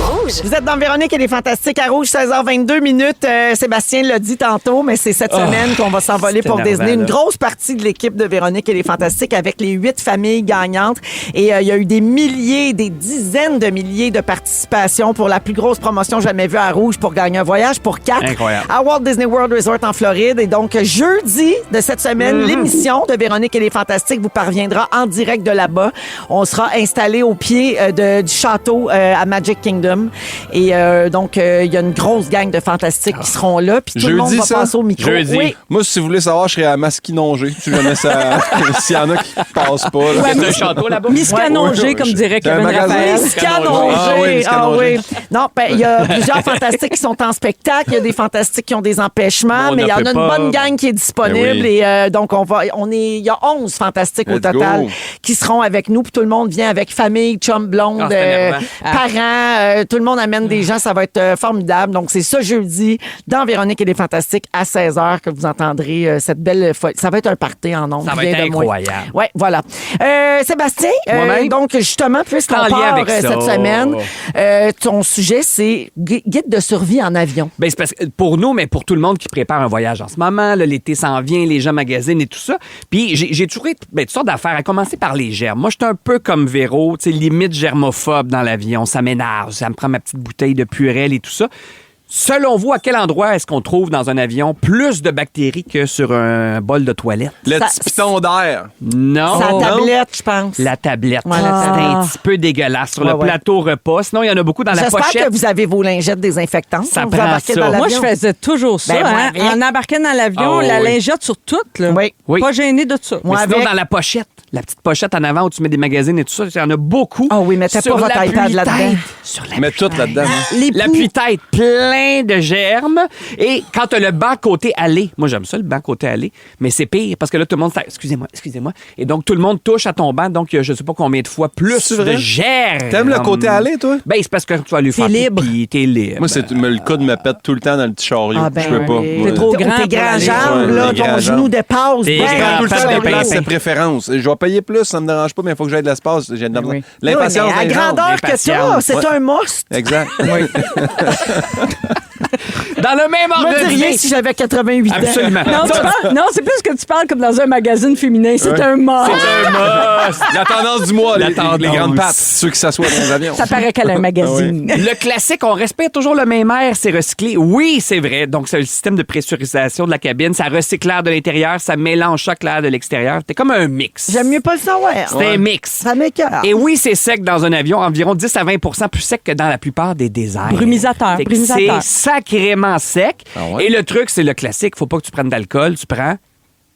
Rouge. Vous êtes dans Véronique et les Fantastiques à Rouge, 16h22 minutes. Sébastien l'a dit tantôt, mais c'est cette semaine qu'on va s'envoler c'est pour énervant, désigner une là. grosse partie de l'équipe de Véronique et les Fantastiques avec les 8 familles gagnantes. Et il y a eu des milliers, des dizaines de milliers de participations pour la plus grosse promotion jamais vue à Rouge pour gagner un voyage pour 4 Incroyable. à Walt Disney World Resort en Floride. Et donc, jeudi de cette semaine, l'émission de Véronique et les Fantastiques vous parviendra en direct de là-bas. On sera installé au pied du château à Magic Kingdom. Et donc, il y a une grosse gang de Fantastiques qui seront là. Puis tout le monde Jeudi, va ça? passer au micro. Jeudi. Oui. Moi, si vous voulez savoir, je serais à Masquinongé. Si jamais ça. S'il y en a qui passent pas. là. C'est un château là-bas. Miscanongé, Ouais. comme dirait C'est un Kevin magasin. Raphaël. Miscanongé. Ah oui, Miscanongé. Non, ben, il y a plusieurs Fantastiques qui sont en spectacle. Il y a des Fantastiques qui ont des empêchements, On mais il y en a ne une peut pas. bonne gang qui est disponible. Ben oui. Et donc, il y a 11 Fantastiques au Let's total go. qui seront avec nous. Puis tout le monde vient avec famille, chum blonde, Ah, c'est énervant. parents. Tout le monde amène des gens. Ça va être formidable. Donc, c'est ce jeudi dans Véronique et les Fantastiques à 16h que vous entendrez cette belle folie. Ça va être un party en ondes. Ça va rien être de moins. incroyable. Ouais, voilà. Sébastien, Moi-même. donc justement, puisqu'on En lien part avec ça. cette semaine, ton sujet, c'est guide de survie en avion. Ben, c'est parce que pour nous, mais pour tout le monde qui prépare un voyage en ce moment, là, l'été s'en vient, les gens magasinent et tout ça. Puis j'ai toujours toutes sortes d'affaires, à commencer par les germes. Moi, je suis un peu comme Véro, tu sais, limite germophobe dans l'avion. Ça m'énerve, ça me prend ma petite bouteille de Purell et tout ça. Selon vous, à quel endroit est-ce qu'on trouve dans un avion plus de bactéries que sur un bol de toilette? Le Ça- petit piton d'air. Non. Sa Non. tablette, je pense. La tablette. Ouais, la C'est tablette. un petit peu dégueulasse sur Ouais, le ouais. plateau repas. Sinon, il y en a beaucoup dans la J'espère pochette. que vous avez vos lingettes désinfectantes. Ça quand vous prend embarquez ça. dans Moi, l'avion. je faisais toujours ça. Ben, moi, hein. avec. En embarquant dans l'avion, Ah, la oui. lingette sur tout. Là. Oui. Oui. Pas gêné de ça. Moi, Mais sinon, avec. dans la pochette, la petite pochette en avant où tu mets des magazines et tout ça, il y en a beaucoup. Ah oui, mettez Sur pas votre iPad l'appui-tête. là-dedans. Sur Mets tout là-dedans. hein. Les poux. L'appui-tête plein de germes. Et quand tu as le banc côté allée, moi j'aime ça le banc côté allée, mais c'est pire parce que là tout le monde excusez-moi. Et donc tout le monde touche à ton banc, donc il y a je sais pas combien de fois plus C'est vrai? de germes. T'aimes le côté aller, toi? Ben c'est parce que tu vas lui faire libre. pipi, t'es libre. Moi, c'est le coude me pète tout le temps dans le petit chariot. Ah ben, je peux pas. oui. Moi, T'es trop Tes grand pour grands aller. jambes, Ouais, là, les grands ton genou jambes. dépasse. Des Je grands prends tout le pattes temps de des places pimpin. de préférence. Je vais payer plus, ça me dérange pas, mais il faut que j'aille de l'espace. J'ai de Oui. l'impatience. Oui, mais à des jambes. grandeur que t'as, l'impatience. c'est un must. Exact. Dans le même ordre Moi, de dis rien idée. si j'avais 88 ans. Absolument. Non, non, c'est plus que tu parles comme dans un magazine féminin. C'est un mort. C'est un must. La tendance du mois, La les tendance. grandes pattes, ceux qui s'assoient dans les avions. Ça paraît qu'elle a un magazine. Le classique, on respire toujours le même air, c'est recyclé. Oui, c'est vrai. Donc, c'est le système de pressurisation de la cabine. Ça recycle l'air de l'intérieur, ça mélange chaque l'air de l'extérieur. C'est comme un mix. J'aime mieux pas le savoir. C'est un mix. Ça m'écoeure. Et oui, c'est sec dans un avion, environ 10 à 20 plus sec que dans la plupart des déserts. Brumisateur, Fait que brumisateur. C'est sacrément sec. Ah ouais? Et le truc, c'est le classique. Faut pas que tu prennes d'alcool. Tu prends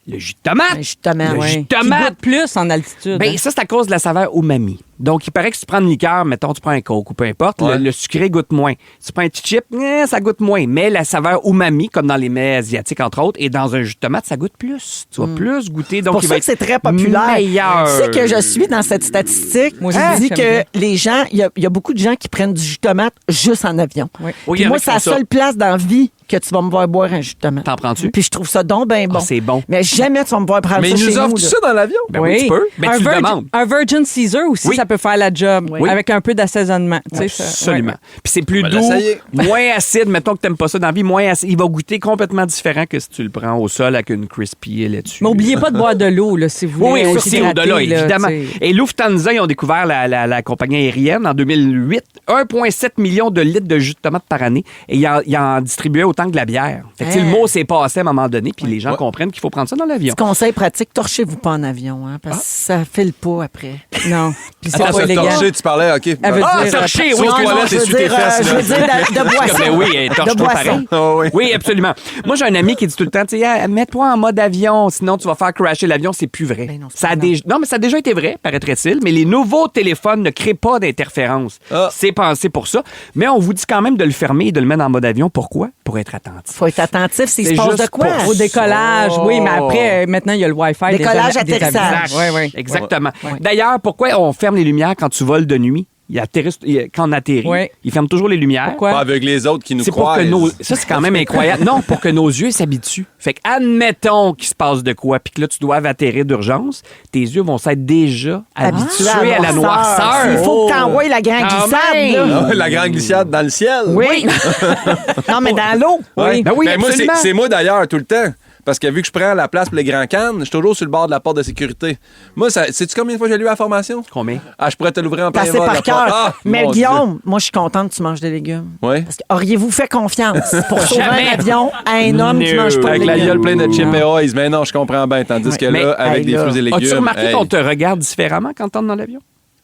le jus de tomate. Le jus de tomate, Le ouais. jus de Qui tomate. goûte plus en altitude. Ben, hein. ça, c'est à cause de la saveur umami. Donc, il paraît que si tu prends une liqueur, mettons, tu prends un Coke ou peu importe, Ouais. le sucré goûte moins. Si tu prends un petit chip, ça goûte moins. Mais la saveur umami, comme dans les mets asiatiques, entre autres, et dans un jus de tomate, ça goûte plus. Tu vas plus goûter. Donc, Pour il ça va que c'est être très populaire. meilleur. Tu sais que je suis dans cette statistique Moi qui aussi, dit j'aime que bien. les gens, il y a beaucoup de gens qui prennent du jus de tomate juste en avion. Oui. Oui, il y Puis en moi, a qui c'est la font ça. seule place dans la vie que tu vas me voir boire un jus de tomate. T'en prends-tu? Puis je trouve ça donc bien bon. Ah, c'est bon. Mais jamais tu vas me voir prendre Mais ça ils chez nous offrent nous. tout là. ça dans l'avion? Ben oui, tu peux. Ben, tu le demandes. Un Virgin Caesar aussi, Oui. ça peut faire la job. Oui. Avec un peu d'assaisonnement. Tu sais, ça- Absolument. ouais. Puis c'est plus On va doux, l'essayer. moins acide. Mettons que t'aimes pas ça dans la vie, moins acide. Il va goûter complètement différent que si tu le prends au sol avec une crispy là-dessus. Mais oubliez pas de boire de l'eau, là, si vous Oui, voulez. aussi s'hydrater, au-delà, là, évidemment. tu sais. Et Lufthansa, ils ont découvert la compagnie aérienne en 2008. 1,7 million de litres de jus de tomate par année. Et ils en distribuaient autant que de la bière. Fait que, tu sais, le mot s'est passé à un moment donné, puis les gens Ouais. comprennent qu'il faut prendre ça dans l'avion. Petit conseil pratique, torchez-vous pas en avion, hein, parce que ça file pas après. Non. Puis c'est Attends, pas se illégal. torcher, tu parlais, OK. Elle veut Ah, dire, torcher, oui, Sauf excuse-moi. toilette, je veux essuie tes dire, fesses, je là. veux dire de boisson. Mais oui, elle torche De pas boisson. pareil. Ah oui. Oui, absolument. Moi, j'ai un ami qui dit tout le temps, tu sais, ah, mets-toi en mode avion, sinon tu vas faire crasher l'avion. C'est plus vrai. Ben non, c'est ça a pas non, mais ça a déjà été vrai, paraîtrait-il, mais les nouveaux téléphones ne créent pas d'interférence. Ah. C'est pensé pour ça. Mais on vous dit quand même de le fermer et de le mettre en mode avion. Pourquoi? Pour être attentif. Faut être attentif s'il se C'est passe juste de quoi. pour Au décollage, oui, mais après, maintenant, il y a le Wi-Fi. Décollage, des atterrissage. avions. Oui, oui. Exactement. D'ailleurs, pourquoi on ferme les lumières quand tu voles de nuit? Quand on atterrit, Oui. ils ferment toujours les lumières. Pourquoi? Pas avec les autres qui nous C'est pour croient. que nos... Ça, c'est quand même incroyable. Non, pour que nos yeux s'habituent. Fait que, admettons qu'il se passe de quoi, puis que là, tu dois atterrir d'urgence, tes yeux vont s'être déjà habitués à la noirceur. Il faut que tu envoies la grande Quand glissade. même. là. Ah, la grande glissade dans le ciel. Oui. non, mais dans l'eau. Oui. Ben oui, Ben, moi, absolument. c'est moi d'ailleurs tout le temps. Parce que vu que je prends la place pour les grands cannes, je suis toujours sur le bord de la porte de sécurité. Moi, sais-tu combien de fois j'ai lu la formation? Combien? Ah, je pourrais te l'ouvrir en plein Passé vol, par la cœur. porte. Ah, Mais mon Dieu. Guillaume, moi, je suis contente que tu manges des légumes. Ouais. Parce que auriez-vous fait confiance pour sauver Jamais. un avion à un homme qui No. mange pas de Avec la légumes? gueule pleine de chips et oils. Mais non, je comprends bien. Tandis que Mais, là, avec hey, des là, fruits et légumes. As-tu remarqué hey. qu'on te regarde différemment quand t'entres dans l'avion?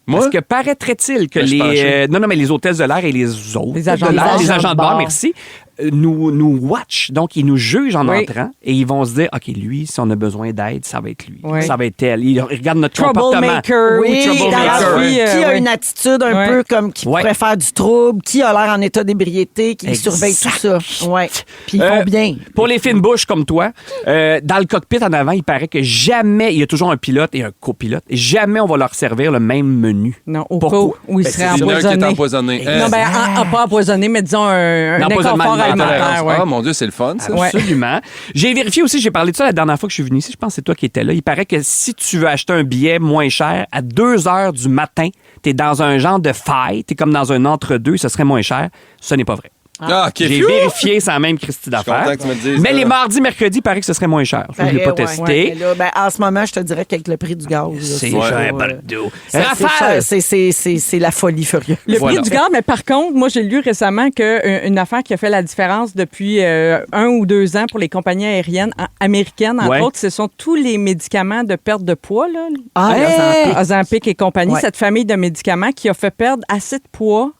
Moi? Parce que paraîtrait-il que Ben, je les... non, mais les hôtesses de l'air et les autres Les agents de de l'air, bord. les agents de bord, merci, nous watch. Donc, ils nous jugent en Oui. entrant et ils vont se dire, OK, lui, si on a besoin d'aide, ça va être lui. Oui. Ça va être elle. Ils regardent notre comportement. Troublemaker. Oui, ou dans la troublemaker. rue, Oui, qui a oui. une attitude un Ouais. peu comme qui Ouais. pourrait faire du trouble, qui a l'air en état d'ébriété, qui Exact. surveille tout ça. Ouais. Puis ils font bien. Pour les fines bouches comme toi, dans le cockpit en avant, il paraît que jamais, il y a toujours un pilote et un copilote, et jamais on va leur servir le même menu. Non, au Pourquoi? cas où il Ben, serait Il y en a un qui est empoisonné. empoisonné. Non, ben, pas empoisonné, mais disons un L'empoisonnement inconfort alimentaire. alimentaire. Ouais. Ah, mon Dieu, c'est le fun, ça. Ouais. Absolument. J'ai vérifié aussi, j'ai parlé de ça la dernière fois que je suis venu ici. Je pense que c'est toi qui étais là. Il paraît que si tu veux acheter un billet moins cher, à 2 heures du matin, t'es dans un genre de faille, t'es comme dans un entre-deux, ce serait moins cher. Ce n'est pas vrai. Ah, OK. J'ai Phew! vérifié sans même Christy Je suis d'affaires. content que tu me dises Mais ça. les mardis, mercredis, il paraît que ce serait moins cher. Ça, je ne l'ai pas Ouais, testé. ouais. Mais là, ben, en ce moment, je te dirais qu'avec le prix du gaz, là, C'est pas, cher, Bardo. c'est Raphaël! cher. C'est la folie furieuse. Le Voilà. prix du gaz, mais par contre, moi, j'ai lu récemment qu'une affaire qui a fait la différence depuis 1 ou 2 ans pour les compagnies aériennes américaines, entre Ouais. autres, ce sont tous les médicaments de perte de poids, là, Ah, Hey! Ozempic et compagnie, Ouais. cette famille de médicaments qui a fait perdre assez de poids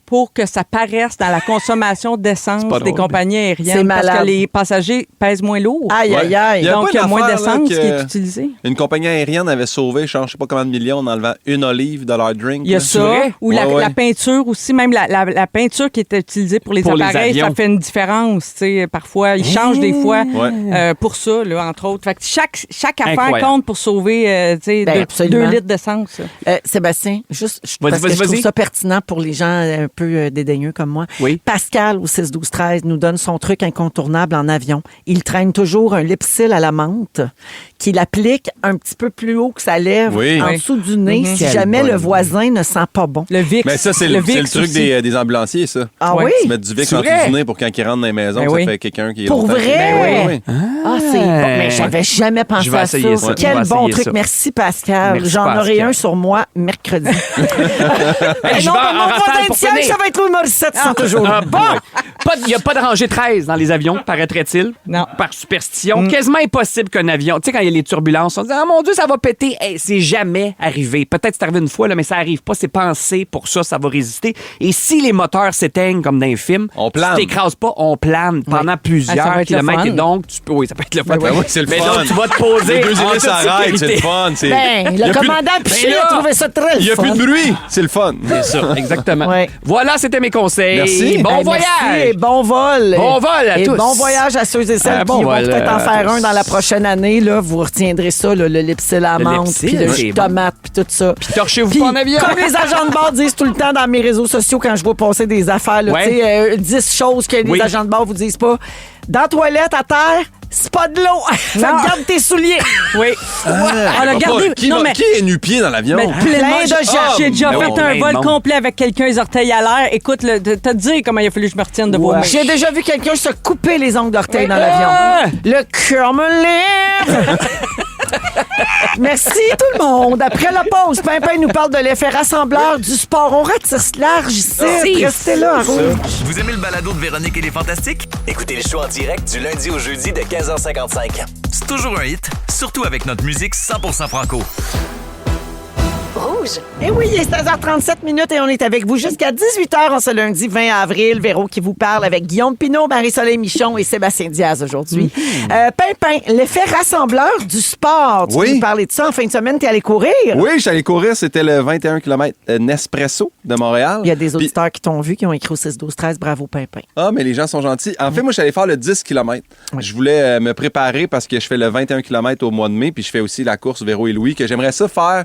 pour que ça paraisse dans la consommation d'essence pas des drôle. compagnies aériennes. C'est parce malade. que les passagers pèsent moins lourd. Aïe, aïe, aïe. Il y a Donc, pas il y a une moins affaire, là, d'essence qui que- est utilisée. Une compagnie aérienne avait sauvé, je sais pas combien de millions, en enlevant une olive de leur drink. Il y a là. ça, vrai? ou la, Ouais, ouais. la peinture aussi, même la peinture qui était utilisée pour les Pour les appareils, avions. ça fait une différence. Tu sais, parfois, ils changent des fois Ouais. pour ça, là, entre autres. Fait que chaque affaire Incroyable. compte pour sauver tu sais, Ben, absolument. 2 litres d'essence. Sébastien, juste Vas-y, parce que vas-y, je trouve vas-y. ça pertinent pour les gens un peu dédaigneux comme moi. Oui. Pascal, au 6-12-13, nous donne son truc incontournable en avion. Il traîne toujours un Lipsil à la menthe qu'il applique un petit peu plus haut que sa lèvre, Oui. en Oui. dessous du nez, si Quelle jamais bonne le voisin ne sent pas bon. Le VIX. Mais ça, c'est le VIX truc aussi. des ambulanciers, ça. Ah Ouais. oui? Ils mettent du Vicks C'est en vrai? dessous du nez pour quand ils rentrent dans les maisons, Ben ça oui. fait quelqu'un qui est Pour longtemps vrai? chez- Ben oui. Ah, c'est bon. Mais j'avais jamais pensé Je vais à essayer ça. Quel Je vais bon essayer truc. ça. Merci, Pascal. Merci, J'en aurai Pascal. un sur moi mercredi. Hey, je non, vais mon en rafale voisin de pour siège, finir. ça va être Louis Morissette, ils sont toujours là. Ah, bon! Il n'y a pas de rangée 13 dans les avions, paraîtrait-il. Non. Par superstition. Quasiment impossible qu'un avion. Tu sais, quand il il y a les turbulences. On se dit, ah mon Dieu, ça va péter. Hey, c'est jamais arrivé. Peut-être c'est arrivé une fois, là, mais ça arrive pas. C'est pensé pour ça, ça va résister. Et si les moteurs s'éteignent comme dans les films, On plane. tu t'écrases pas, on plane pendant ça plusieurs va être le kilomètres. fun. Et donc, tu peux, oui, ça peut être le fun. Ben oui, c'est le Mais fun. donc, tu vas te poser. Les deux en hélices toute s'arrêtent, c'est le sécurité. fun. Ben, Y a le plus de- commandant Piché Mais là, a trouvé ça très Il n'y a fun. plus de bruit, c'est le fun. C'est ça, exactement. Ouais. Voilà, c'était mes conseils. Merci. Bon Ben, voyage. merci et bon vol. Bon vol à et tous. bon voyage à ceux et celles Bon qui vont vol peut-être en à faire un tous. dans la prochaine année. Là, vous retiendrez ça, là, le lipsil à la Le menthe, lipsil, puis le c'est jus de bon. tomate, puis tout ça. Torchez-vous Puis, pas en avion. comme les agents de bord disent tout le temps dans mes réseaux sociaux quand je vois passer des affaires, là, Ouais. tu sais, 10 choses que les Oui. agents de bord vous disent pas. Dans la toilette, à terre, c'est pas de l'eau. Fait que garde tes souliers. Oui. On a Va gardé. pas- Qui, non, va- mais. qui est nu-pied dans l'avion? Mais pleinement, Plein de gens. j'ai déjà Ben fait oui, un plein de vol monde. complet avec quelqu'un, les orteils à l'air. Écoute, t'as dit comment il a fallu que je me retienne de vos mains. J'ai déjà vu quelqu'un se couper les ongles d'orteil dans Ah! l'avion. Le cœur me lève. Merci tout le monde. Après la pause, Pimpin nous parle de l'effet rassembleur du sport. On ratisse large ici. Restez là, à Rouge. Vous aimez le balado de Véronique et les Fantastiques? Écoutez le show en direct du lundi au jeudi de 15h55. C'est toujours un hit, surtout avec notre musique 100% franco. Rouge. Et oui, il est 16h37 et on est avec vous jusqu'à 18h en ce lundi 20 avril. Véro qui vous parle avec Guillaume Pinault, Marie-Soleil Michon et Sébastien Diaz aujourd'hui. Pimpin, l'effet rassembleur du sport. Tu Oui. veux nous parler de ça en fin de semaine? T'es allé courir? Oui, je suis allé courir, c'était le 21 km Nespresso de Montréal. Il y a des Puis- auditeurs qui t'ont vu, qui ont écrit au 6-12-13. Bravo, Pimpin. Ah, mais les gens sont gentils. En fait, moi, je suis allé faire le 10 km. Je voulais me préparer parce que je fais le 21 km au mois de mai, puis je fais aussi la course Véro et Louis, que j'aimerais ça faire.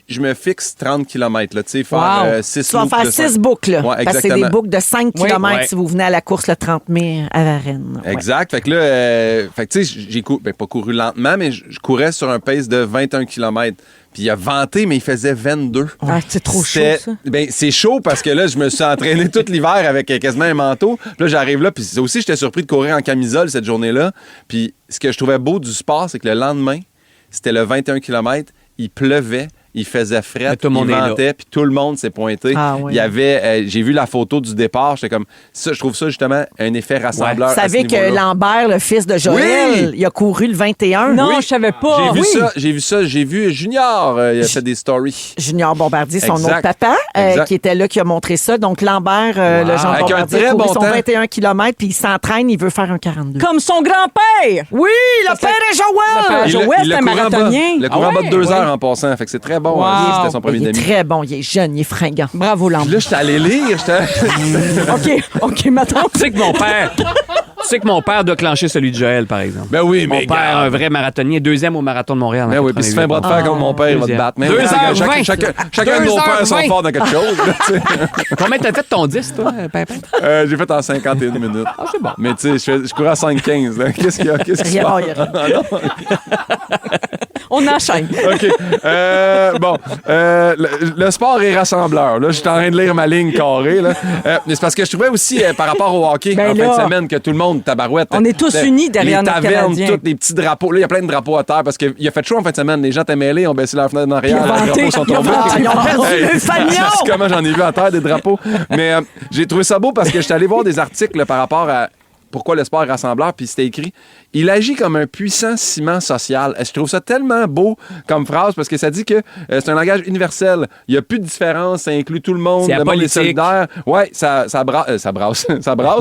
Je me fixe 30 km, là, tu sais, faire 6 Tu vas faire 6 boucles. Ouais, parce que c'est exactement. des boucles de 5 km ouais. si vous venez à la course le 30 mai à Varennes. Ouais. Exact. Fait que là, fait que tu sais, j'ai pas couru lentement, mais je courais sur un pace de 21 km. Puis il a venté, mais il faisait 22. Ah, c'est trop chaud, C'était- ça. Ben, c'est chaud parce que là, je me suis entraîné tout l'hiver avec quasiment un manteau. Puis là, j'arrive là, puis aussi, j'étais surpris de courir en camisole cette journée-là. Puis ce que je trouvais beau du sport, c'est que le lendemain, c'était le 21 km, il pleuvait. Il faisait fret, Mais tout le monde il est là. ventait, puis tout le monde s'est pointé. Ah oui. Il y avait, j'ai vu la photo du départ, j'étais comme, ça, je trouve ça justement un effet rassembleur. Vous à ce savez que niveau-là. Lambert, le fils de Joël, Oui! il a couru le 21. Non, Oui. je savais pas. J'ai vu Oui. ça, j'ai vu Junior, il a fait des stories. Junior Bombardier, son Exact. autre papa, Exact. qui était là, qui a montré ça. Donc, Lambert, le Jean Avec un Bombardier, très a couru bon son temps. 21 km, puis il s'entraîne, il veut faire un 42. Comme son grand-père. Oui, le père de Joël! Le père- Joël, c'est un couru en bas- marathonien. Il a Ah couru en bas de ouais? 2 heures Ouais. en passant, fait que c'est très bon. Wow. C'était son premier Il est demi. très bon, il est jeune, il est fringant. Bravo, Puis Lambert. là, j'étais allé lire, OK, maintenant. Tu sais que mon père... Tu sais que mon père doit clencher celui de Joël, par exemple. Ben oui, Mon mais père, regarde. un vrai marathonien, 2e au marathon de Montréal. en Ben oui, puis si tu fais un bras de 88. fer contre mon père, il va te Deuxième. battre. Mais 2h20. chacun de nos pères sont 2h20. forts dans quelque chose. là, tu sais. Combien t'as fait ton 10, toi, Pimpin? J'ai fait en 51 minutes. Ah, c'est bon. Mais tu sais, je courais à 5,15. là. Qu'est-ce qu'il y a? Qu'est-ce qui se Rien, passe? rien. On enchaîne. OK. Bon. Le sport est rassembleur. Là, je suis en train de lire ma ligne carrée. Là. Mais c'est parce que je trouvais aussi, par rapport au hockey, Ben en là, fin de semaine, que tout le monde, tabarouette. on est tous unis derrière les notre tavernes, Canadien. tous les petits drapeaux. Là, il y a plein de drapeaux à terre parce qu'il a fait chaud en fin de semaine. Les gens étaient mêlés, ont baissé leur fenêtre en arrière. Ils ont Les vanté. drapeaux sont Ils ont tombés. vanté. Ils ont perdu le fanion. Je sais comment j'en ai vu à terre des drapeaux. Mais j'ai trouvé ça beau parce que j'étais allé voir des articles là, par rapport à pourquoi le sport est rassembleur, puis c'était écrit « Il agit comme un puissant ciment social ». Je trouve ça tellement beau comme phrase parce que ça dit que c'est un langage universel. Il n'y a plus de différence, ça inclut tout le monde, C'est le monde est apolitique. solidaire. Oui, ça brasse, ça brasse,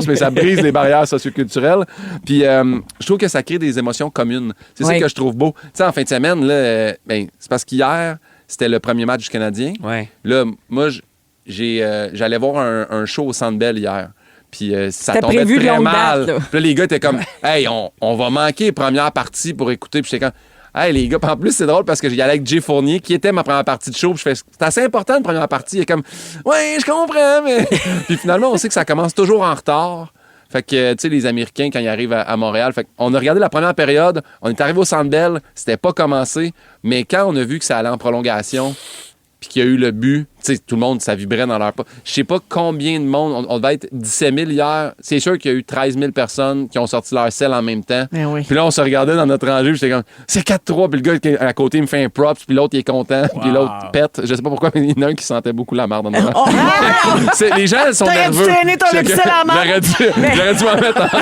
mais ça brise les barrières socioculturelles. Puis je trouve que ça crée des émotions communes. C'est Oui. ça que je trouve beau. Tu sais, en fin de semaine, là, c'est parce qu'hier, c'était le premier match du Canadien. Ouais. Là, moi, j'allais voir un show au Centre Bell hier. Puis ça C'était tombait prévu de très longue mal. date, là. Puis là, les gars étaient comme, hey, on va manquer première partie pour écouter. Puis j'étais comme, hey, les gars. Puis en plus, c'est drôle parce que j'y allais avec Jay Fournier, qui était ma première partie de show. Puis je fais, c'est assez important, une première partie. Il est comme, ouais, je comprends, mais. Puis finalement, on sait que ça commence toujours en retard. Fait que, tu sais, les Américains, quand ils arrivent à Montréal, fait on a regardé la première période, on est arrivé au Centre Bell, c'était pas commencé, mais quand on a vu que ça allait en prolongation, puis qu'il y a eu le but, tu sais, tout le monde, ça vibrait dans leur pas. Je sais pas combien de monde, on devait être 17 000 hier. C'est sûr qu'il y a eu 13 000 personnes qui ont sorti leur selle en même temps. Ben oui. Puis là, on se regardait dans notre rangée, puis j'étais comme, c'est 4-3, puis le gars qui est à côté il me fait un props, puis l'autre il est content, puis l'autre pète. Je sais pas pourquoi, mais il y en a un qui sentait beaucoup la merde dans notre rangée. Les gens sont T'aurais dû nerveux. traîner ton épicerie à la marde. J'aurais dû m'en mettre en...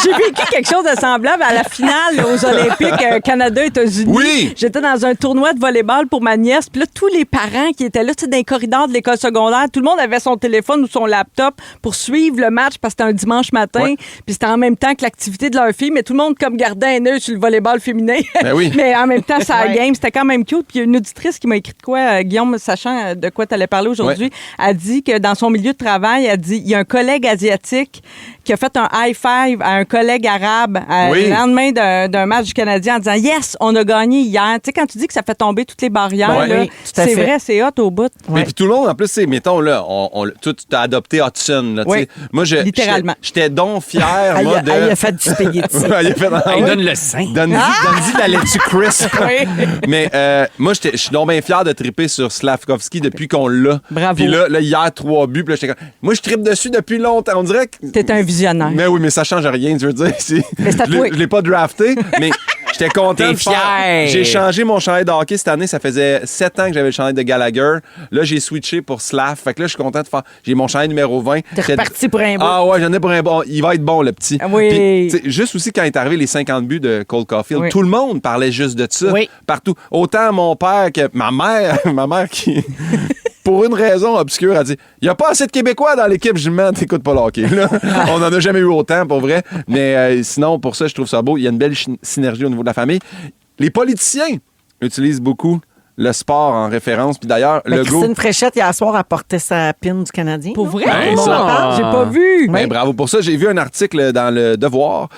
J'ai vécu quelque chose de semblable à la finale aux Olympiques Canada-États-Unis. Oui! J'étais dans un tournoi de volleyball pour ma nièce. Puis là, tous les parents qui étaient là, tu sais, dans les corridors de l'école secondaire, tout le monde avait son téléphone ou son laptop pour suivre le match parce que c'était un dimanche matin. Ouais. Puis c'était en même temps que l'activité de leur fille. Mais tout le monde comme gardait un œil sur le volleyball féminin. Ben oui. Mais en même temps, ça a Ouais. game. C'était quand même cute. Puis il y a une auditrice qui m'a écrit de quoi, Guillaume, sachant de quoi tu allais parler aujourd'hui, a dit que dans son milieu de travail, elle dit il y a un collègue asiatique qui a fait un high five à un collègue arabe Oui. le lendemain d'un match du Canadien en disant yes, on a gagné hier. Tu sais, quand tu dis que ça fait tomber toutes les barrières, Ouais. là, Oui, tout à c'est fait. vrai, c'est hot au bout. Mais puis tout le monde, en plus, c'est, mettons, là, toi, tu t'as adopté Hudson, là, tu sais. Oui, Moi, littéralement. j'étais donc fier, Elle moi, a- de... elle a fait du spaghetti. Ouais, il a fait... Ah, Il ouais. donne le sein. Donne-y de la laitue crisp. Mais moi, je suis donc bien fier de triper sur Slavkovski depuis qu'on l'a. Bravo. Puis là, hier, 3 buts. Puis là, j'étais comme... Moi, je tripe dessus depuis longtemps. On dirait que... T'es un visionnaire. Mais oui, mais ça change rien, tu veux dire. Mais c'est à Je toi. l'ai pas drafté, mais j'étais content T'es de faire... fier. J'ai changé mon chandail de hockey cette année. Ça faisait 7 ans que j'avais le chandail de Gallagher. Là, j'ai switché pour Slav. Fait que là, je suis content de faire... J'ai mon chandail numéro 20. T'es reparti pour un bout. Ah ouais, j'en ai pour un bon. Il va être bon, le petit. Ah oui. Puis, tu sais, juste aussi, quand est arrivé les 50 buts de Cole Caulfield, Oui. tout le monde parlait juste de ça. Oui. Partout. Autant mon père que ma mère. Ma mère qui... Pour une raison obscure, elle dit il n'y a pas assez de Québécois dans l'équipe. Je dis man, t'écoutes pas le hockey. Là. On n'en a jamais eu autant, pour vrai. Mais sinon, pour ça, je trouve ça beau. Il y a une belle synergie au niveau de la famille. Les politiciens utilisent beaucoup le sport en référence. Puis d'ailleurs, Ben, le Christine Fréchette, hier soir, a porté sa pin du Canadien. Pour vrai? Ben, Bon, ça. j'ai pas vu. Ben, bravo pour ça. J'ai vu un article dans le Devoir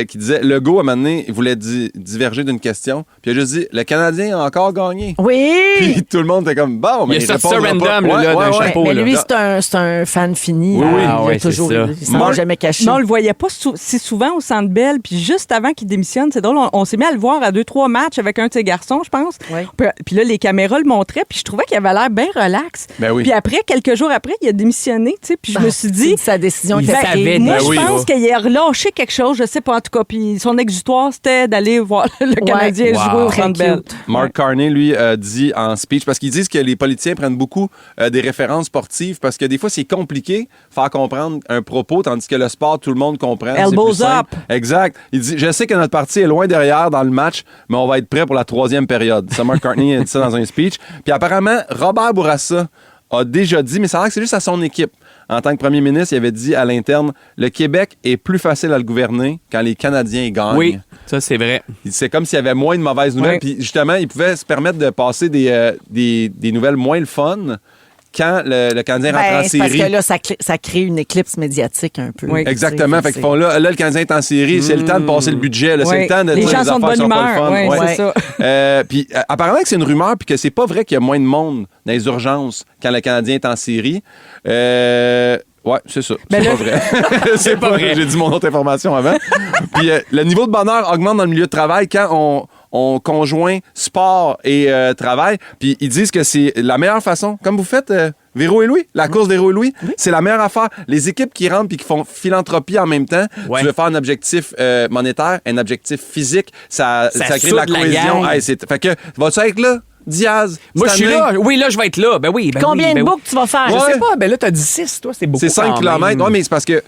qui disait Legault, à un moment donné, il voulait diverger d'une question. Puis il a juste dit le Canadien a encore gagné. Oui! Puis tout le monde était comme bon, mais Il a sorti ça répondra pas. random, là, d'un chapeau. Mais lui, là. c'est un fan fini. Oui, oui. Ah Il a ouais, c'est toujours, ça. il s'en a jamais caché. Mais on le voyait pas si souvent au Centre Bell. Puis juste avant qu'il démissionne, c'est drôle, on s'est mis à le voir à 2-3 matchs avec un de ses garçons, je pense. Ouais. Puis là, les caméras le montraient. Puis je trouvais qu'il avait l'air bien relax. Ben oui. Puis après, quelques jours après, il a démissionné. Tu sais, puis je me suis dit... sa décision il était savait prise. Moi, Ben je oui, pense qu'il a relâché quelque chose, je sais pas en tout cas. Puis son exutoire, c'était d'aller voir le Canadien Wow. jouer au Très Centre Bell. cute. Mark Carney, lui, dit en speech, parce qu'ils disent que les politiciens prennent beaucoup des références sportives, parce que des fois, c'est compliqué de faire comprendre un propos, tandis que le sport, tout le monde comprend. C'est Elbows plus simple. up. Exact. Il dit, je sais que notre parti est loin derrière dans le match, mais on va être prêt pour la 3e période. Ça, Mark Carney a dit ça dans un speech. Puis apparemment, Robert Bourassa a déjà dit, mais ça a l'air que c'est juste à son équipe. En tant que premier ministre, il avait dit à l'interne, le Québec est plus facile à le gouverner quand les Canadiens gagnent. Oui, ça, c'est vrai. C'est comme s'il y avait moins de mauvaises nouvelles. Oui. Puis justement, il pouvait se permettre de passer des nouvelles moins le fun quand le Canadien rentre en Ben, c'est parce série. que là, ça crée une éclipse médiatique un peu. Oui. Exactement. Tu sais, Fait qu'ils font là, le Canadien est en série, c'est le temps de passer le budget, là, c'est Oui. le temps de Les dire gens sont de affaires bonne pas le humeur. fun. Oui, Ouais. c'est ça. Puis apparemment que c'est une rumeur puis que c'est pas vrai qu'il y a moins de monde dans les urgences quand le Canadien est en série. Ouais, c'est ça. Ben C'est là- pas vrai. C'est pas vrai. J'ai dit mon autre information avant. Puis le niveau de bonheur augmente dans le milieu de travail quand on conjoint sport et travail. Puis ils disent que c'est la meilleure façon, comme vous faites Véro et Louis, la course Véro et Louis, c'est la meilleure affaire. Les équipes qui rentrent puis qui font philanthropie en même temps, Ouais. tu veux faire un objectif monétaire, un objectif physique, ça crée de la soude la cohésion. gang. Hey, fait que, vas-tu être là, Diaz? Moi, je cette suis année? là. Oui, là, je vais être là. Ben oui. Ben Combien oui, ben de oui. boucles tu vas faire? Je Ouais. sais pas. Ben là, t'as dit 6, toi. C'est beaucoup. C'est 5 quand km. même. Oui, mais c'est parce que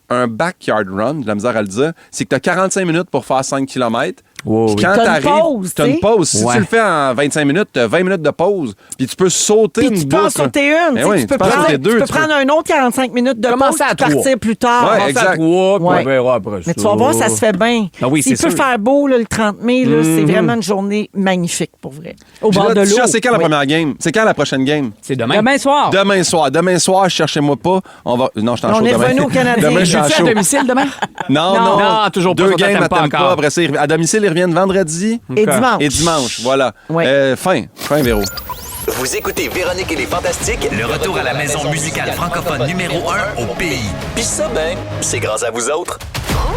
un backyard run, j'ai la misère à le dire, c'est que tu as 45 minutes pour faire 5 km. Wow, Puis oui. quand T'as une t'arrives, pause, t'as une tu sais. pause. Si Ouais. tu le fais en 25 minutes, t'as 20 minutes de pause. Puis tu peux sauter Puis une tu peux en boucle. sauter une. Ben tu sais, oui, tu peux tu peux en prendre, sauter deux, tu peux tu peux- prendre un autre 45 minutes de Commencer pause à et partir trois. plus tard. Ouais, Commence exact. à 3, puis Ouais. on verra après Mais tu vas voir, ça se fait bien. Ah oui, S'il c'est peut sûr. faire beau là, le 30 mai, là, c'est vraiment une journée magnifique pour vrai. Au Puis bord là, de tu l'eau. cherches, c'est quand la Oui. première game? C'est quand la prochaine game? C'est demain. Demain soir. Demain soir, cherchez-moi pas. On va... Non, je suis en On show est demain. revenu au Canadien. Demain, je suis en Joues-tu à show. domicile demain? Non, Non. Non, toujours pas, 2 ça games t'attend à pas Tampa. encore. Après ça, à domicile, ils reviennent vendredi Et dimanche. et dimanche. Voilà. Ouais. Fin, Véro. Vous écoutez Véronique et les Fantastiques, Le retour à la maison musicale francophone numéro 1 au pays. pis ça, ben, c'est grâce à vous autres.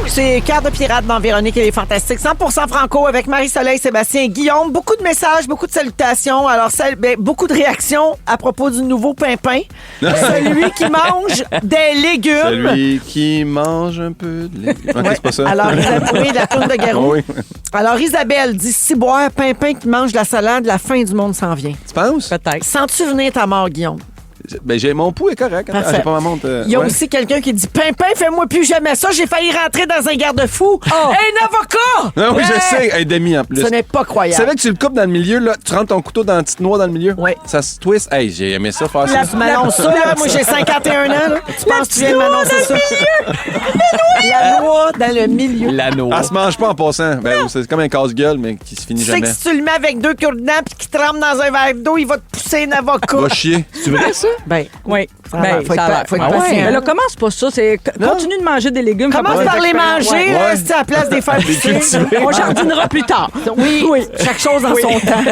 C'est Cœur de pirate dans Véronique et les Fantastiques. 100% franco avec Marie-Soleil, Sébastien et Guillaume. Beaucoup de messages, beaucoup de salutations. Alors, beaucoup de réactions à propos du nouveau Pimpin. Celui qui mange des légumes. Celui qui mange un peu de légumes. OK, c'est pas ça. Alors, oui, la tourne de Garou. Oui. Alors, Isabelle dit, si boire Pimpin qui mange de la salade, la fin du monde s'en vient. Tu penses? Peut-être. Sens-tu venir ta mort, Guillaume? Ben, mon pouls est correct. Attends, Parfait. j'ai pas ma montre. Il y a ouais. aussi quelqu'un qui dit, Pimpin, fais-moi plus jamais ça. J'ai failli rentrer dans un garde-fou. Un avocat! Ah oui, je sais. Hey, demi en plus. Ce n'est pas Tu croyable. savais que tu le coupes dans le milieu, là, tu rentres ton couteau dans la petite noix dans le milieu? Oui. Ça se twist. Hey, j'ai aimé ça faire ça. Tu m'annonces ça, là. Moi, j'ai 51 ans, là. Tu penses que tu viens de m'annoncer ça? La noix dans le milieu. L'anneau. Elle se mange pas en passant. Ben, c'est comme un casse-gueule, mais qui se finit Tu sais que jamais. si tu le mets avec 2 cure-dents puis qu'il trempe dans un verre d'eau, il va te pousser un avocat. Va chier. C'est vrai, ça? Ben, Oui. ça va, faut être Ah ouais. patient. Mais là, commence pas ça. Continue de manger des légumes. Commence fais pas par des les expériences. manger, Ouais. là, Ouais. si tu à la place des faire pousser. On jardinera plus tard. Oui, chaque chose en son temps.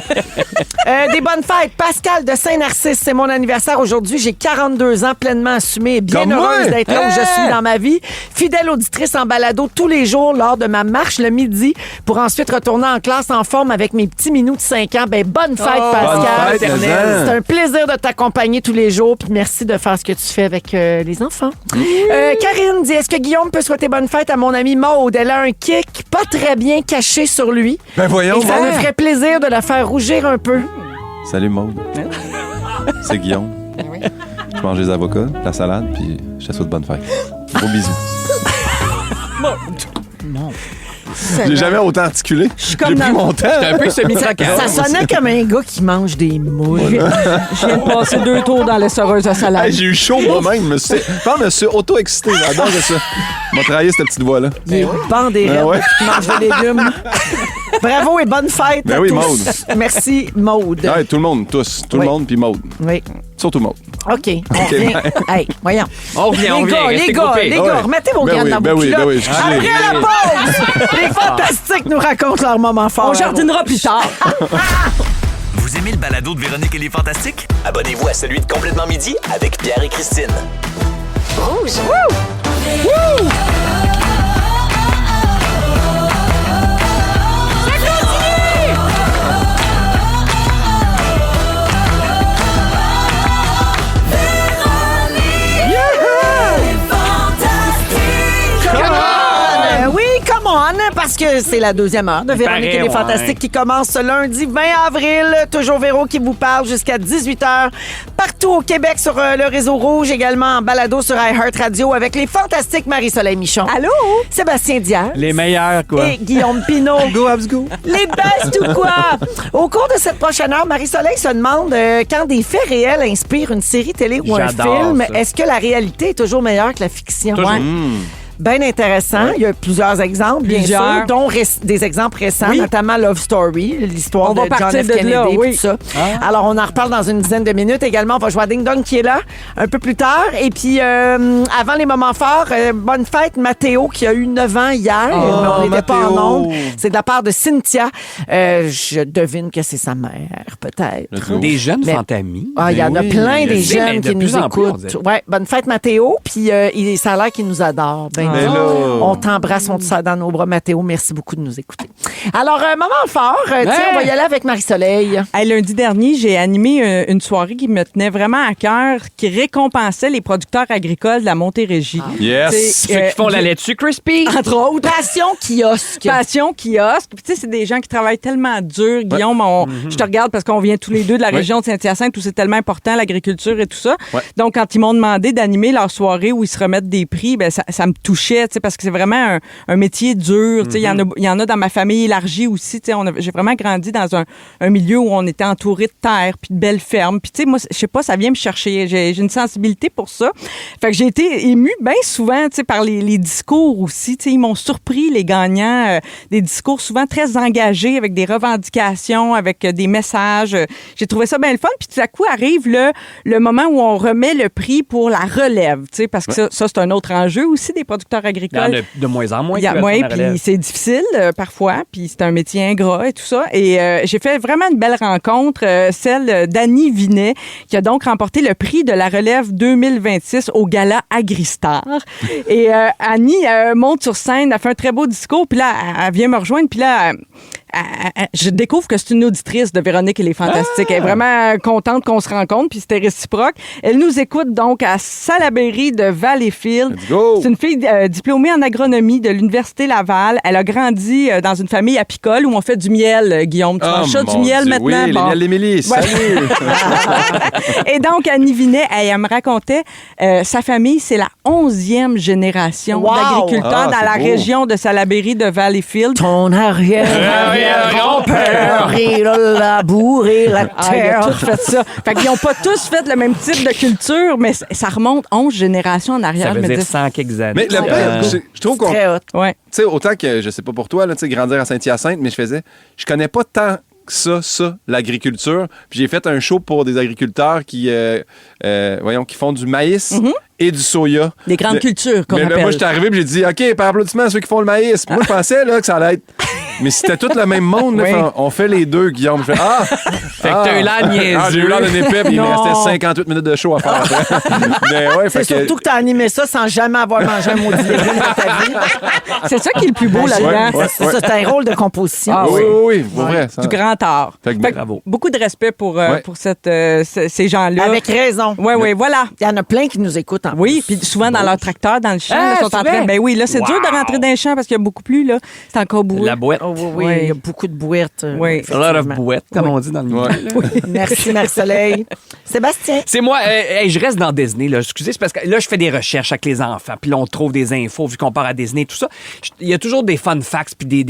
Des bonnes fêtes. Pascal de Saint-Narcisse, c'est mon anniversaire aujourd'hui. J'ai 42 ans, pleinement assumée et bien Comme heureuse moi. d'être là où je suis dans ma vie. Fidèle auditrice en balado tous les jours lors de ma marche le midi pour ensuite retourner en classe en forme avec mes petits minous de 5 ans. Ben, bonne fête, Pascal. bonne fête, éternelle. Suzanne. C'est un plaisir de t'accompagner tous les jours puis merci de faire ce que tu fais avec les enfants. Karine dit, est-ce que Guillaume peut souhaiter bonne fête à mon amie Maude? Elle a un kick pas très bien caché sur lui. Ben, voyons. Et ça me ferait plaisir de la faire rougir un peu. Salut, Maude. C'est Guillaume. Je mange des avocats, la salade, puis je te souhaite bonne fête. Gros bisous. J'ai jamais autant articulé. J'ai comme pris dans- mon temps. C'est un peu semi-traquant. Ça sonnait comme un gars qui mange des moules. Je viens de passer 2 tours dans l'essoreuse à salade. Hey, j'ai eu chaud moi-même. Je me suis auto-excité. J'adore ça. On m'a travaillé cette petite voix-là. Il est bandé Ben ouais. qui mange des légumes. Bravo et bonne fête Ben à oui, tous. Maude. Merci, Maude. Ouais, tout le monde, tous. Tout Oui. le monde, puis Maude. Oui. Surtout Maude. OK. On revient. Hey, voyons. On revient, on Les revient. gars, Restez les gars, groupés. les Ah gars, ouais. remettez vos Ben graines oui, dans ben vos oui, culottes. ben oui, excusez. Après la pause, les fantastiques nous racontent leur moment fort. On jardinera plus tard. Vous aimez le balado de Véronique et les Fantastiques? Abonnez-vous à celui de Complètement Midi avec Pierre et Christine. Rouge. Oui, come on, parce que c'est la deuxième heure de Véronique et les ouais. Fantastiques qui commence ce lundi 20 avril. Toujours Véro qui vous parle jusqu'à 18h. Partout au Québec sur le réseau Rouge, également en balado sur iHeartRadio avec les Fantastiques Marie-Soleil Michon. Allô? Sébastien Diaz. Les meilleurs, quoi. Et Guillaume Pinault. Go, Habs, go. Les bestes ou quoi? Au cours de cette prochaine heure, Marie-Soleil se demande quand des faits réels inspirent une série télé ou un J'adore film, ça. est-ce que la réalité est toujours meilleure que la fiction? Toujours. Ouais. Bien intéressant. Il y a plusieurs exemples, bien Plusieurs. sûr, dont des exemples récents, Oui. notamment Love Story, l'histoire On de va John partir F. de Kennedy là, et oui. tout ça. Alors, on en reparle dans une dizaine de minutes. Également, on va jouer à Ding Dong qui est là un peu plus tard. Et puis, avant les moments forts, bonne fête, Mathéo, qui a eu 9 ans hier, mais on n'était pas en Mathéo. ondes. C'est de la part de Cynthia. Je devine que c'est sa mère, peut-être. Let's go. Des jeunes Mais- fantamis. Ah, il y en a oui, plein je des sais, mais jeunes de qui plus nous en plus, on écoutent. dirait. Ouais, bonne fête, Mathéo. Puis ça a l'air qu'il nous adore. Ben, Ben dis, là. on t'embrasse, on te serre dans nos bras, Mathéo. Merci beaucoup de nous écouter. Alors, moment fort. Tiens, on va y aller avec Marie-Soleil. Hey, lundi dernier, j'ai animé une soirée qui me tenait vraiment à cœur, qui récompensait les producteurs agricoles de la Montérégie. Yes. Ceux qui font la laitue crispy. Entre autres. Passion kiosque. Passion kiosque. Puis, tu sais, c'est des gens qui travaillent tellement dur. Guillaume, je te regarde parce qu'on vient tous les deux de la région de Saint-Hyacinthe où c'est tellement important, l'agriculture et tout ça. Ouais. Donc, quand ils m'ont demandé d'animer leur soirée où ils se remettent des prix, ben ça me touchait, tu sais, parce que c'est vraiment un métier dur. Tu sais, il y en a dans ma famille élargie aussi. Tu sais, j'ai vraiment grandi dans un milieu où on était entouré de terre puis de belles fermes. Puis, tu sais, moi, je sais pas, ça vient me chercher. J'ai une sensibilité pour ça. Fait que j'ai été émue bien souvent, tu sais, par les discours aussi. Tu sais, ils m'ont surpris, les gagnants, des discours souvent très engagés avec des revendications, avec des messages. J'ai trouvé ça bien le fun. Puis tout à coup arrive le moment où on remet le prix pour la relève, tu sais, parce que ça c'est un autre enjeu aussi des producteurs producteurs Il y en agricoles. a de moins en moins. Il y a qui moins, prennent la relève. puis c'est difficile parfois, puis c'est un métier ingrat et tout ça. Et j'ai fait vraiment une belle rencontre, celle d'Annie Vinet, qui a donc remporté le prix de la relève 2026 au Gala Agristar. Et Annie monte sur scène, elle fait un très beau discours, puis là, elle vient me rejoindre, puis là, je découvre que c'est une auditrice de Véronique et les Fantastiques. Elle est vraiment contente qu'on se rencontre, puis c'était réciproque. Elle nous écoute donc à Salaberry de Valleyfield. Let's go! C'est une fille diplômée en agronomie de l'Université Laval. Elle a grandi dans une famille apicole où on fait du miel, Guillaume. Tu manges ça, du mon miel Dieu, maintenant? Oui, Bon. les miels d'Émilie. Ouais. Salut! Et donc, Annie Vinet, elle me racontait, sa famille, c'est la 11e génération Wow! d'agriculteurs Ah, dans c'est la beau. région de Salaberry de Valleyfield. Ton arrière-grand-père, il a labouré la Ah, il a terre. tout fait ça. Fait qu'ils n'ont pas tous fait le même type de culture, mais ça remonte 11 générations en arrière. Ça je veut me dire dis, 100 quelques années. Mais le pire, je trouve qu'on. Très hot. ouais. Tu sais, autant que, je sais pas pour toi, là, tu sais, grandir à Saint-Hyacinthe, mais je connais pas tant que ça, l'agriculture. Puis j'ai fait un show pour des agriculteurs qui font du maïs et du soya. Des grandes cultures qu'on Mais là, appelle. moi, j'étais arrivé et j'ai dit, OK, par applaudissement à ceux qui font le maïs. Moi, je pensais là, que ça allait être... Mais c'était tout le même monde. Là, Oui. on fait les deux, Guillaume. Je fais, Fait que t'as eu l'air niaiseux. j'ai eu l'air d'un épais, puis il me Non. restait 58 minutes de show à faire après. Mais ouais, C'est fait que... surtout que tu as animé ça sans jamais avoir mangé un maudit légume de ta vie. C'est ça qui est le plus beau là-dedans. Ouais. C'est ça, c'est un rôle de composition. Ah oui, pour vrai. ça. Du grand art. Fait que Fait que bravo. beaucoup de respect pour Ouais. ces gens-là. Avec raison. Oui, voilà. Il y en a plein qui nous écoutent en Oui, plus. puis souvent dans leur tracteur, dans le champ, Ah, là, sont en c'est train. vrai? Ben oui, là, c'est dur de rentrer dans le champ parce qu'il y a beaucoup plus, là. C'est encore bourré. La boîte. Oh, oui, Oui. il y a beaucoup de bouettes. Oui. A lot of effectivement. bouettes, comme on dit dans le milieu. Ouais. Merci, Marc-Soleil. Sébastien. C'est moi, hey, je reste dans Disney, là. Excusez, c'est parce que là, je fais des recherches avec les enfants, puis là, on trouve des infos, vu qu'on part à Disney, tout ça. Il y a toujours des fun facts, puis des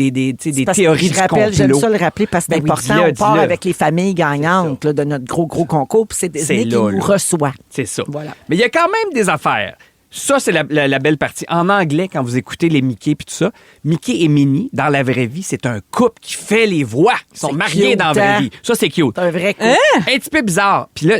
Parce que théories je du rappelle, j'aime complot. ça le rappeler parce que c'est Ben oui, important. dis-le, On part dis-le. avec les familles gagnantes là, de notre gros concours, puis c'est Disney C'est qui là, nous là. reçoit. C'est ça. Voilà. Mais il y a quand même des affaires. Ça, c'est la belle partie. En anglais, quand vous écoutez les Mickey puis tout ça, Mickey et Minnie, dans la vraie vie, c'est un couple qui fait les voix. Ils sont C'est mariés cute, dans la vraie hein? vie. Ça, c'est cute. C'est un vrai coup. Un petit peu bizarre. Puis là,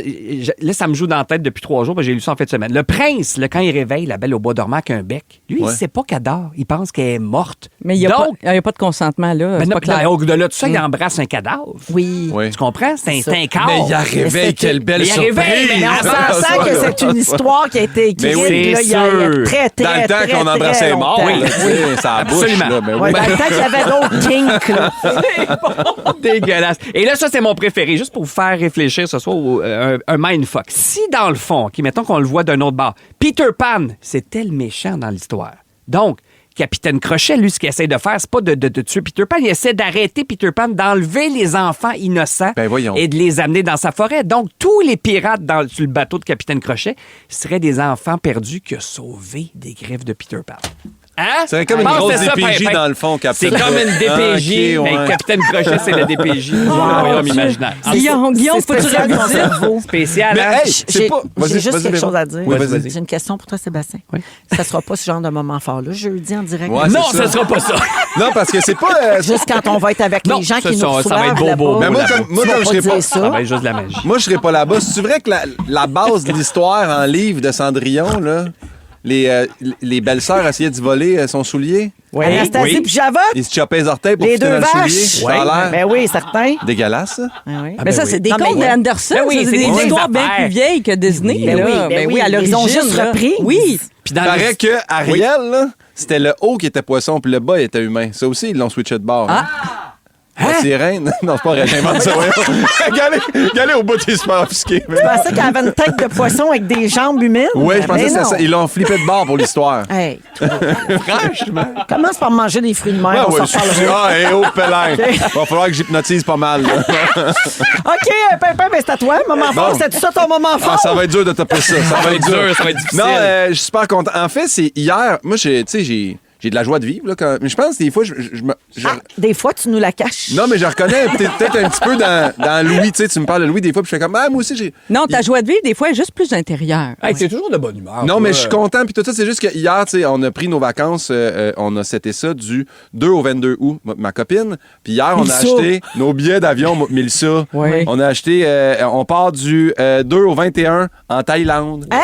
ça me joue dans la tête depuis 3 jours, parce que j'ai lu ça en fin de semaine. Le prince, là, quand il réveille la belle au bois dormant avec un bec, lui, Ouais. il sait pas qu'elle dort. Il pense qu'elle est morte. Mais il n'y a, Donc, pas de consentement, là. ben c'est non, pas clair. au-delà de ça, il embrasse un cadavre. Oui. Oui. Tu comprends? C'est ça. un corps. Mais il a réveillé, quelle belle Mais il surprise! réveille, mais Mais on s'entend que c'est une histoire qui a été écrite Mais oui, là, il y a sûr. très, très, Dans le temps très, qu'on très embrassait les morts, longtemps. là, tu sais, ça bouche, Absolument. là, ben oui. Ouais, dans le temps qu'il y avait d'autres kinks. là. Dégueulasse. Et là, ça, c'est mon préféré, juste pour vous faire réfléchir ce soir, un mindfuck. Si, dans le fond, mettons qu'on le voit d'un autre bord, Peter Pan, c'était le méchant dans l'histoire. Donc, Capitaine Crochet, lui, ce qu'il essaie de faire, c'est pas de tuer Peter Pan, il essaie d'arrêter Peter Pan, d'enlever les enfants innocents Ben voyons. et de les amener dans sa forêt. Donc, tous les pirates sur le bateau de Capitaine Crochet seraient des enfants perdus qui ont sauvé des griffes de Peter Pan. Hein? C'est comme une Pense grosse à ça, DPJ Pimpin. dans le fond, C'est Capitaine. comme une DPJ, Ah, ok, mais ouais. Capitaine Crochet, c'est le DPJ du royaume imaginaire. Guillaume, C'est faut-tu spécial, ton cerveau. Spécial, Mais hein? hey, c'est J'ai pas... j'ai Vas-y, juste vas-y, quelque Véro. chose à dire. Oui, vas-y. J'ai une question pour toi, Sébastien. Oui. Ça sera pas ce genre de moment fort-là. Jeudi en direct. Ouais, Non, c'est ce ça. sera pas ça. Non, parce que c'est pas... Juste quand on va être avec Non, les gens ça, qui ça, nous ça va être reçoivent beau, beau, là-bas. Mais moi, là-bas. comme, moi, Tu vas comme je pas serais pas... dire Ça va être juste de la magie. Moi, je serais pas là-bas. C'est vrai que la base de l'histoire en livre de Cendrillon, là, les belles-sœurs essayaient de voler son soulier. Anastasie oui. puis Javotte, Ils se choppaient les orteils pour les fitter deux dans le vaches. soulier. Ça a l'air Ben oui, certain. dégueulasse, ça. Ben oui. Mais ça, oui. c'est des Non, mais contes ouais. d'Anderson. Ben oui, Ça, c'est c'est des des histoires bien affaires. plus vieilles que Disney. Ben là. oui, ben oui, à ils l'origine. ont juste là. repris. Oui. Puis dans Paraît le- que Ariel, là, c'était le haut qui était poisson, puis le bas était humain. Ça aussi, ils l'ont switché de bord. Hein? La sirène? Non, c'est pas vrai, j'invente ça. Regardez au bout, il est super offusqué. Je pensais qu'elle avait une tête de poisson avec des jambes humides. Oui, je pensais Mais que c'était non. ça. Ils l'ont flippé de bord pour l'histoire. Hey, Franchement. commence par manger des fruits de mer. Ah, on ouais, s'en reparlera. et oh, pélin. Va falloir que j'hypnotise pas mal. là. OK, Pimpin, ben c'est à toi. Moment fort, Bon. c'est tout ça ton moment fort? Ah, ça va être dur de taper ça. Ça va être dur. Ça va être difficile. Non, je suis super content. En fait, c'est hier. Moi, tu sais, j'ai de la joie de vivre. Là, mais je pense que des fois, je Ah, des fois, tu nous la caches. non, mais je reconnais peut-être un petit peu dans Louis. Tu sais, tu me parles de Louis des fois, puis je fais comme, ah, moi aussi, j'ai. Non, ta joie de vivre, des fois, est juste plus intérieure. Hey, c'est toujours de bonne humeur. Non, toi. mais je suis content. Puis tout ça, c'est juste que hier, tu sais, on a pris nos vacances. On a seté ça du 2 au 22 août, ma copine. Puis hier, on a Mélissa. acheté nos billets d'avion, Mélissa. Oui. On a acheté, on part du 2 au 21 en Thaïlande. Ah!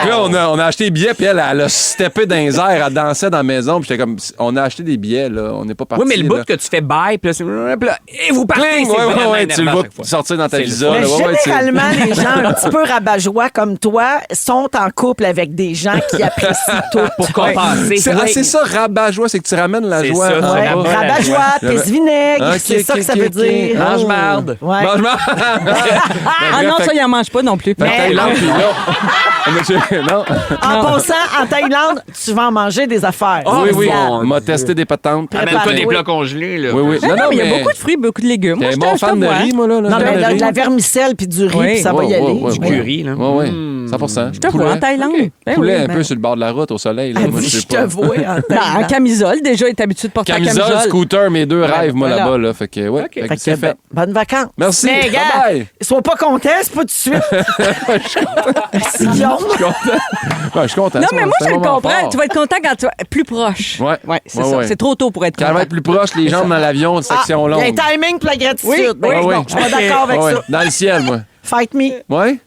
Fait que là, on a acheté des billets, puis elle a steppé dans les airs, elle dansait dans la maison, puis j'étais comme, on a acheté des billets, là, on n'est pas parti. Oui, mais le bout là. que tu fais bye, puis là, et vous partez. Cling, c'est vraiment ouais, énervant tu le à vois chaque fois. sortir dans ta C'est visa. le Mais là, ouais, généralement, les gens un petit peu rabat-joie comme toi sont en couple avec des gens qui apprécient tout. Pour compenser. c'est ça, rabat-joie, c'est que tu ramènes la C'est joie. ça, en tu bas. ramènes la Rabat-joie, joie. pisse-vinaigre, Ok, c'est ça ok, que ça ok, veut ok. dire. Mange marde. Ouais. Mange-moi. Ah non, ça, il en mange pas non plus. En Thaïlande, puis là. Non. En passant, en Thaïlande, tu vas en manger des affaires. Oh, oui. mon On m'a testé des patentes. Amène pas des Oui. plats congelés, là. Oui. Non, mais il y a beaucoup de fruits, beaucoup de légumes. Moi, T'es un je bon te fan de vois. riz, moi, là. Non, mais de riz. de la vermicelle puis du riz, Oui. puis ça va y aller. Ouais. Du curry, là. Oui. 100%. Je te vois en Thaïlande. Ben Poulet oui, un ben- peu sur le bord de la route, au soleil. Là. Elle Moi, dit, je sais je te pas. vois en Ben, en Thaïlande. camisole, déjà, il est habitué de porter la Camisole, camisole. scooter, mes deux rêves, moi, Voilà. là-bas. Là. Fait que, ouais. Fait que Fait c'est que, fait. bonnes vacances. Merci. Mais gars, Bye-bye. sois pas content, c'est pas tout de suite. C'est Guillaume. Ouais, je suis content. Non, c'est mais un- moi, c'est je un le moment comprends. fort. Tu vas être content quand tu vas plus proche. Ouais. C'est Ouais, ça. ouais. C'est trop tôt pour être Quand elle content. va être plus proche, les jambes dans l'avion, section Il y a un longue. timing pour la gratitude. Oui, Ben, oui, bon, oui. je suis pas d'accord avec Ouais, ça. dans le ciel, moi. Fight me. Ouais?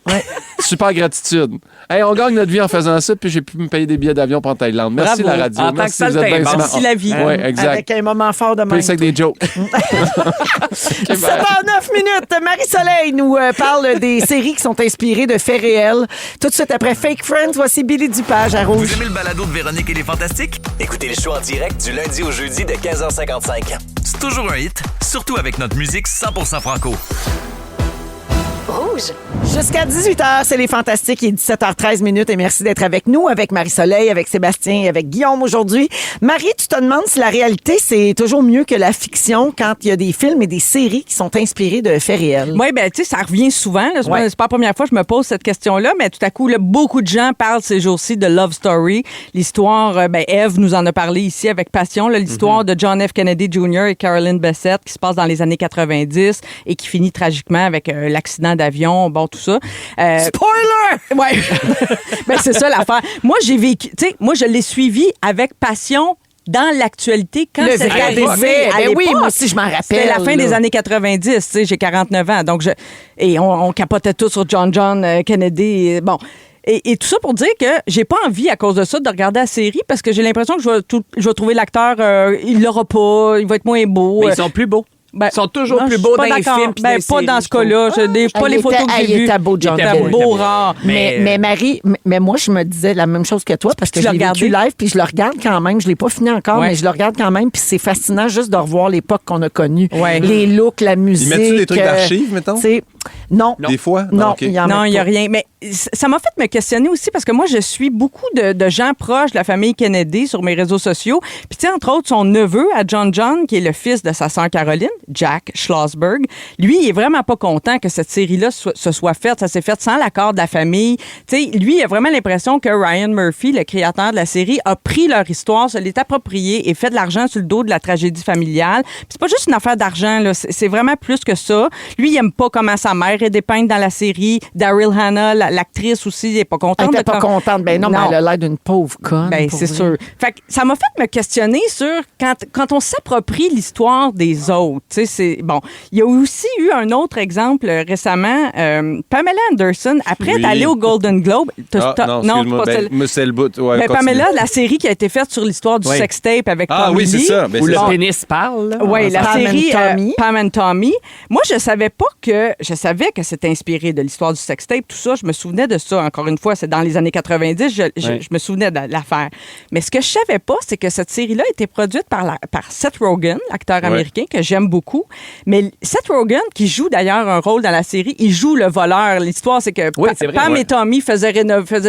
Super gratitude. Hey, on gagne notre vie en faisant ça, puis j'ai pu me payer des billets d'avion pour en Thaïlande. Merci Bravo. la radio. En tant Merci, que ça, vous êtes le bien timbre. smart. Merci la vie. Oui, exact. Avec un moment fort de même. Plus avec des jokes. 7h09 minutes. Marie-Soleil nous parle des séries qui sont inspirées de faits réels. Tout de suite après Fake Friends, voici Billy Dupage à Vous Rouge. aimez le balado de Véronique et les Fantastiques? Écoutez le show en direct du lundi au jeudi de 15h55. C'est toujours un hit, surtout avec notre musique 100% franco. Rouge. Jusqu'à 18h, c'est les Fantastiques. Il est 17h13 minutes et merci d'être avec nous, avec Marie-Soleil, avec Sébastien et avec Guillaume aujourd'hui. Marie, tu te demandes si la réalité, c'est toujours mieux que la fiction quand il y a des films et des séries qui sont inspirés de faits réels. Oui, ben tu sais, ça revient souvent. Là. Ouais. C'est pas la première fois que je me pose cette question-là, mais tout à coup, là, beaucoup de gens parlent ces jours-ci de Love Story. L'histoire, Eve nous en a parlé ici avec passion, là, l'histoire de John F. Kennedy Jr. et Carolyn Bessette qui se passe dans les années 90 et qui finit tragiquement avec l'accident d'avion, bon, tout ça. Spoiler! Ouais. Ben, c'est ça l'affaire. Moi, j'ai vécu, tu sais, moi, je l'ai suivi avec passion dans l'actualité quand Le c'est vrai arrivé. décès. à Ben oui, l'époque. moi aussi, je m'en rappelle. C'était la fin là. des années 90, tu sais, j'ai 49 ans. Donc, et on capotait tout sur John Kennedy. Et, bon. Et tout ça pour dire que j'ai pas envie, à cause de ça, de regarder la série parce que j'ai l'impression que je vais trouver l'acteur, il l'aura pas, il va être moins beau. Mais ils sont plus beaux. Ben, Ils sont toujours non, plus je beaux suis dans pas les d'accord. films. puis Ben, dans les pas séries, dans je ce cas-là. Pas les photos que j'ai vues. Il était beau, John Il était C'était Kennedy. beau, rare. Mais Marie, mais moi, je me disais la même chose que toi parce que Tu je l'as l'ai vécu regardé? live puis je le regarde quand même. Je l'ai pas fini encore, Ouais. mais je le regarde quand même puis c'est fascinant juste de revoir l'époque qu'on a connue. Ouais. Les looks, la musique. Ils mettent-tu des trucs d'archives, mettons? Non. Des fois? Non, OK. il y en Non, a il n'y a pas. rien. Mais ça m'a fait me questionner aussi parce que moi, je suis beaucoup de gens proches de la famille Kennedy sur mes réseaux sociaux. Puis, tu sais, entre autres, son neveu à John, qui est le fils de sa sœur Caroline, Jack Schlossberg, lui, il est vraiment pas content que cette série-là se soit faite. Ça s'est fait sans l'accord de la famille. Tu sais, lui, il a vraiment l'impression que Ryan Murphy, le créateur de la série, a pris leur histoire, se l'est approprié et fait de l'argent sur le dos de la tragédie familiale. Puis c'est pas juste une affaire d'argent, là. C'est vraiment plus que ça. Lui, il aime pas comment sa mère est dépeinte dans la série. Daryl Hannah, l'actrice aussi, il est pas Elle contente. était pas contente. Ben non, mais Non. elle a l'air d'une pauvre conne. Ben, pour c'est vrai. sûr. Fait que ça m'a fait me questionner sur quand on s'approprie l'histoire des autres. Tu sais, c'est bon. Il y a aussi eu un autre exemple récemment. Pamela Anderson, après Oui. d'aller au Golden Globe. Non, excuse-moi. pas Ben, celle- moi, c'est le bout. Ouais, Ben, continue. Pamela, la série qui a été faite sur l'histoire du Oui. sextape avec Ah Tommy oui, c'est Lee. ça. Ben, Où c'est le ça. pénis parle. là. Oui, la Pam and série Tommy. Pam and Tommy. Moi, je savais c'était inspiré de l'histoire du sextape, tout ça. Je me souvenais de ça. Encore une fois, c'est dans les années 90. Je me souvenais de l'affaire. Mais ce que je savais pas, c'est que cette série-là a été produite par Seth Rogen, l'acteur américain que j'aime beaucoup. Mais Seth Rogen, qui joue d'ailleurs un rôle dans la série, il joue le voleur. L'histoire, c'est que Oui, c'est vrai, Pam ouais. et Tommy faisaient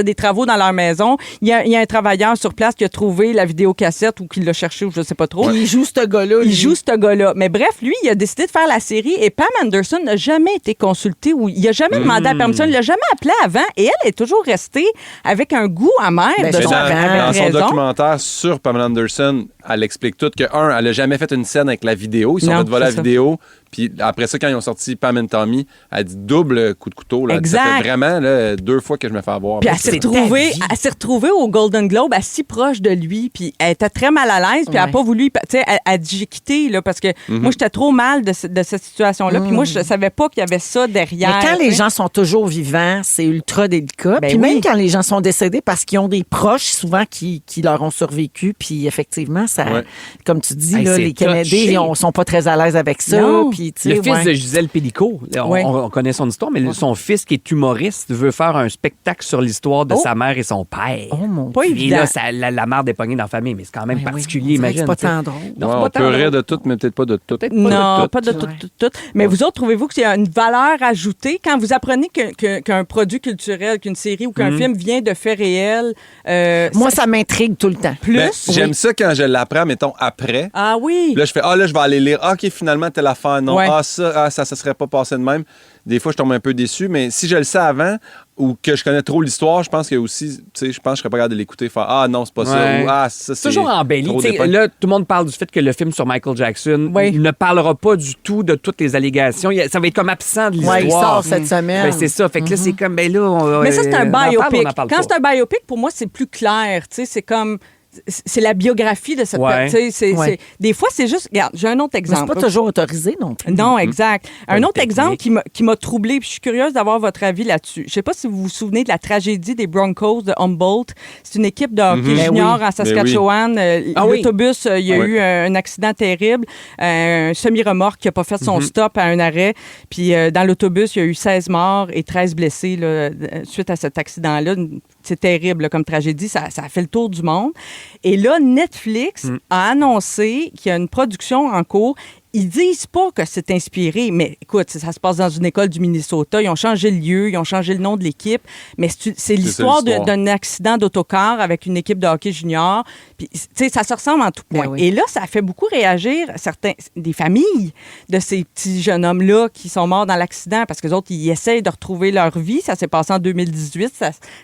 des travaux dans leur maison. Il y a un travailleur sur place qui a trouvé la vidéocassette ou qui l'a cherché ou je sais pas trop. Il joue ce gars-là. Il joue ce gars-là. Mais bref, lui, il a décidé de faire la série et Pam Anderson n'a jamais été consultée ou il a jamais demandé la permission. Il l'a jamais appelé avant et elle est toujours restée avec un goût amer Ben, de je son comprends. Dans son raison. documentaire sur Pamela Anderson, elle explique tout que, elle a jamais fait une scène avec la vidéo. Ils sont Non, fait voler la c'est ça. vidéo. Puis après ça, quand ils ont sorti Pam and Tommy, elle dit double coup de couteau. Là. Exact. Ça fait vraiment là, 2 fois que je me fais avoir. Puis elle s'est retrouvée au Golden Globe, si proche de lui, puis elle était très mal à l'aise, puis elle n'a pas voulu... Tu sais, elle dit, j'ai quitté, là, parce que moi, j'étais trop mal de cette situation-là, puis moi, je savais pas qu'il y avait ça derrière. Mais quand les gens sont toujours vivants, c'est ultra délicat. Ben Puis oui. même quand les gens sont décédés parce qu'ils ont des proches, souvent, qui leur ont survécu, puis effectivement, ça, comme tu dis, Hey, là, c'est les Canadiens, ils sont pas très à l'aise avec ça. Non. Puis, tu sais, Le fils de Gisèle Pélicaud, on connaît son histoire, mais son fils qui est humoriste veut faire un spectacle sur l'histoire de sa mère et son père. Oh mon Pas Et évident. là, la mère dépognée dans la famille, mais c'est quand même particulier, On dirait que imagine. c'est pas tant drôle. Non, Ouais, c'est on pas tant peut rire drôle. de tout, mais peut-être pas de tout. Non, pas de tout. tout. Mais vous autres, trouvez-vous qu'il y a une valeur ajoutée quand vous apprenez qu'un produit culturel, qu'une série ou qu'un film vient de faits réels? Moi, ça m'intrigue tout le temps. plus. Ben, j'aime ça quand je l'apprends, mettons, après. Ah oui. Là, je fais, là, je vais aller lire. Ah, OK, finalement, telle affaire, non. Ouais. Ça serait pas passé de même. Des fois, je tombe un peu déçu, mais si je le sais avant ou que je connais trop l'histoire, je pense que aussi, tu sais, je pense que je serais pas capable de l'écouter, faire, ah non, c'est pas ça. Ouais. Ou, ah, ça, C'est toujours embelli. trop Tu sais, d'époque. là, tout le monde parle du fait que le film sur Michael Jackson il ne parlera pas du tout de toutes les allégations. Ça va être comme absent de l'histoire. Ouais, il sort cette semaine. Ben, c'est ça. Fait que là, c'est comme, ben là... Mais ça, c'est un on en parle, biopic. on en parle Quand pas. c'est un biopic, pour moi, c'est plus clair. Tu sais, c'est comme... C'est la biographie de cette Ouais. personne. Ouais. Des fois, c'est juste... Regarde, j'ai un autre Mais exemple. c'est pas toujours autorisé non plus. Non, exact. Un Bonne autre exemple technique. qui m'a troublée, puis je suis curieuse d'avoir votre avis là-dessus. Je sais pas si vous vous souvenez de la tragédie des Broncos de Humboldt. C'est une équipe de hockey junior en Saskatchewan. L'autobus, il y a eu un accident terrible. Un semi-remorque qui n'a pas fait son stop à un arrêt. Puis dans l'autobus, il y a eu 16 morts et 13 blessés là, suite à cet accident-là. C'est terrible là, comme tragédie. Ça a fait le tour du monde. Et là, Netflix a annoncé qu'il y a une production en cours. Ils disent pas que c'est inspiré, mais écoute, ça se passe dans une école du Minnesota. Ils ont changé le lieu, ils ont changé le nom de l'équipe, mais c'est l'histoire d'un accident d'autocar avec une équipe de hockey junior. Puis, tu sais, ça se ressemble en tout point. oui. Et là, ça a fait beaucoup réagir des familles de ces petits jeunes hommes-là qui sont morts dans l'accident parce que les autres, ils essayent de retrouver leur vie. Ça s'est passé en 2018.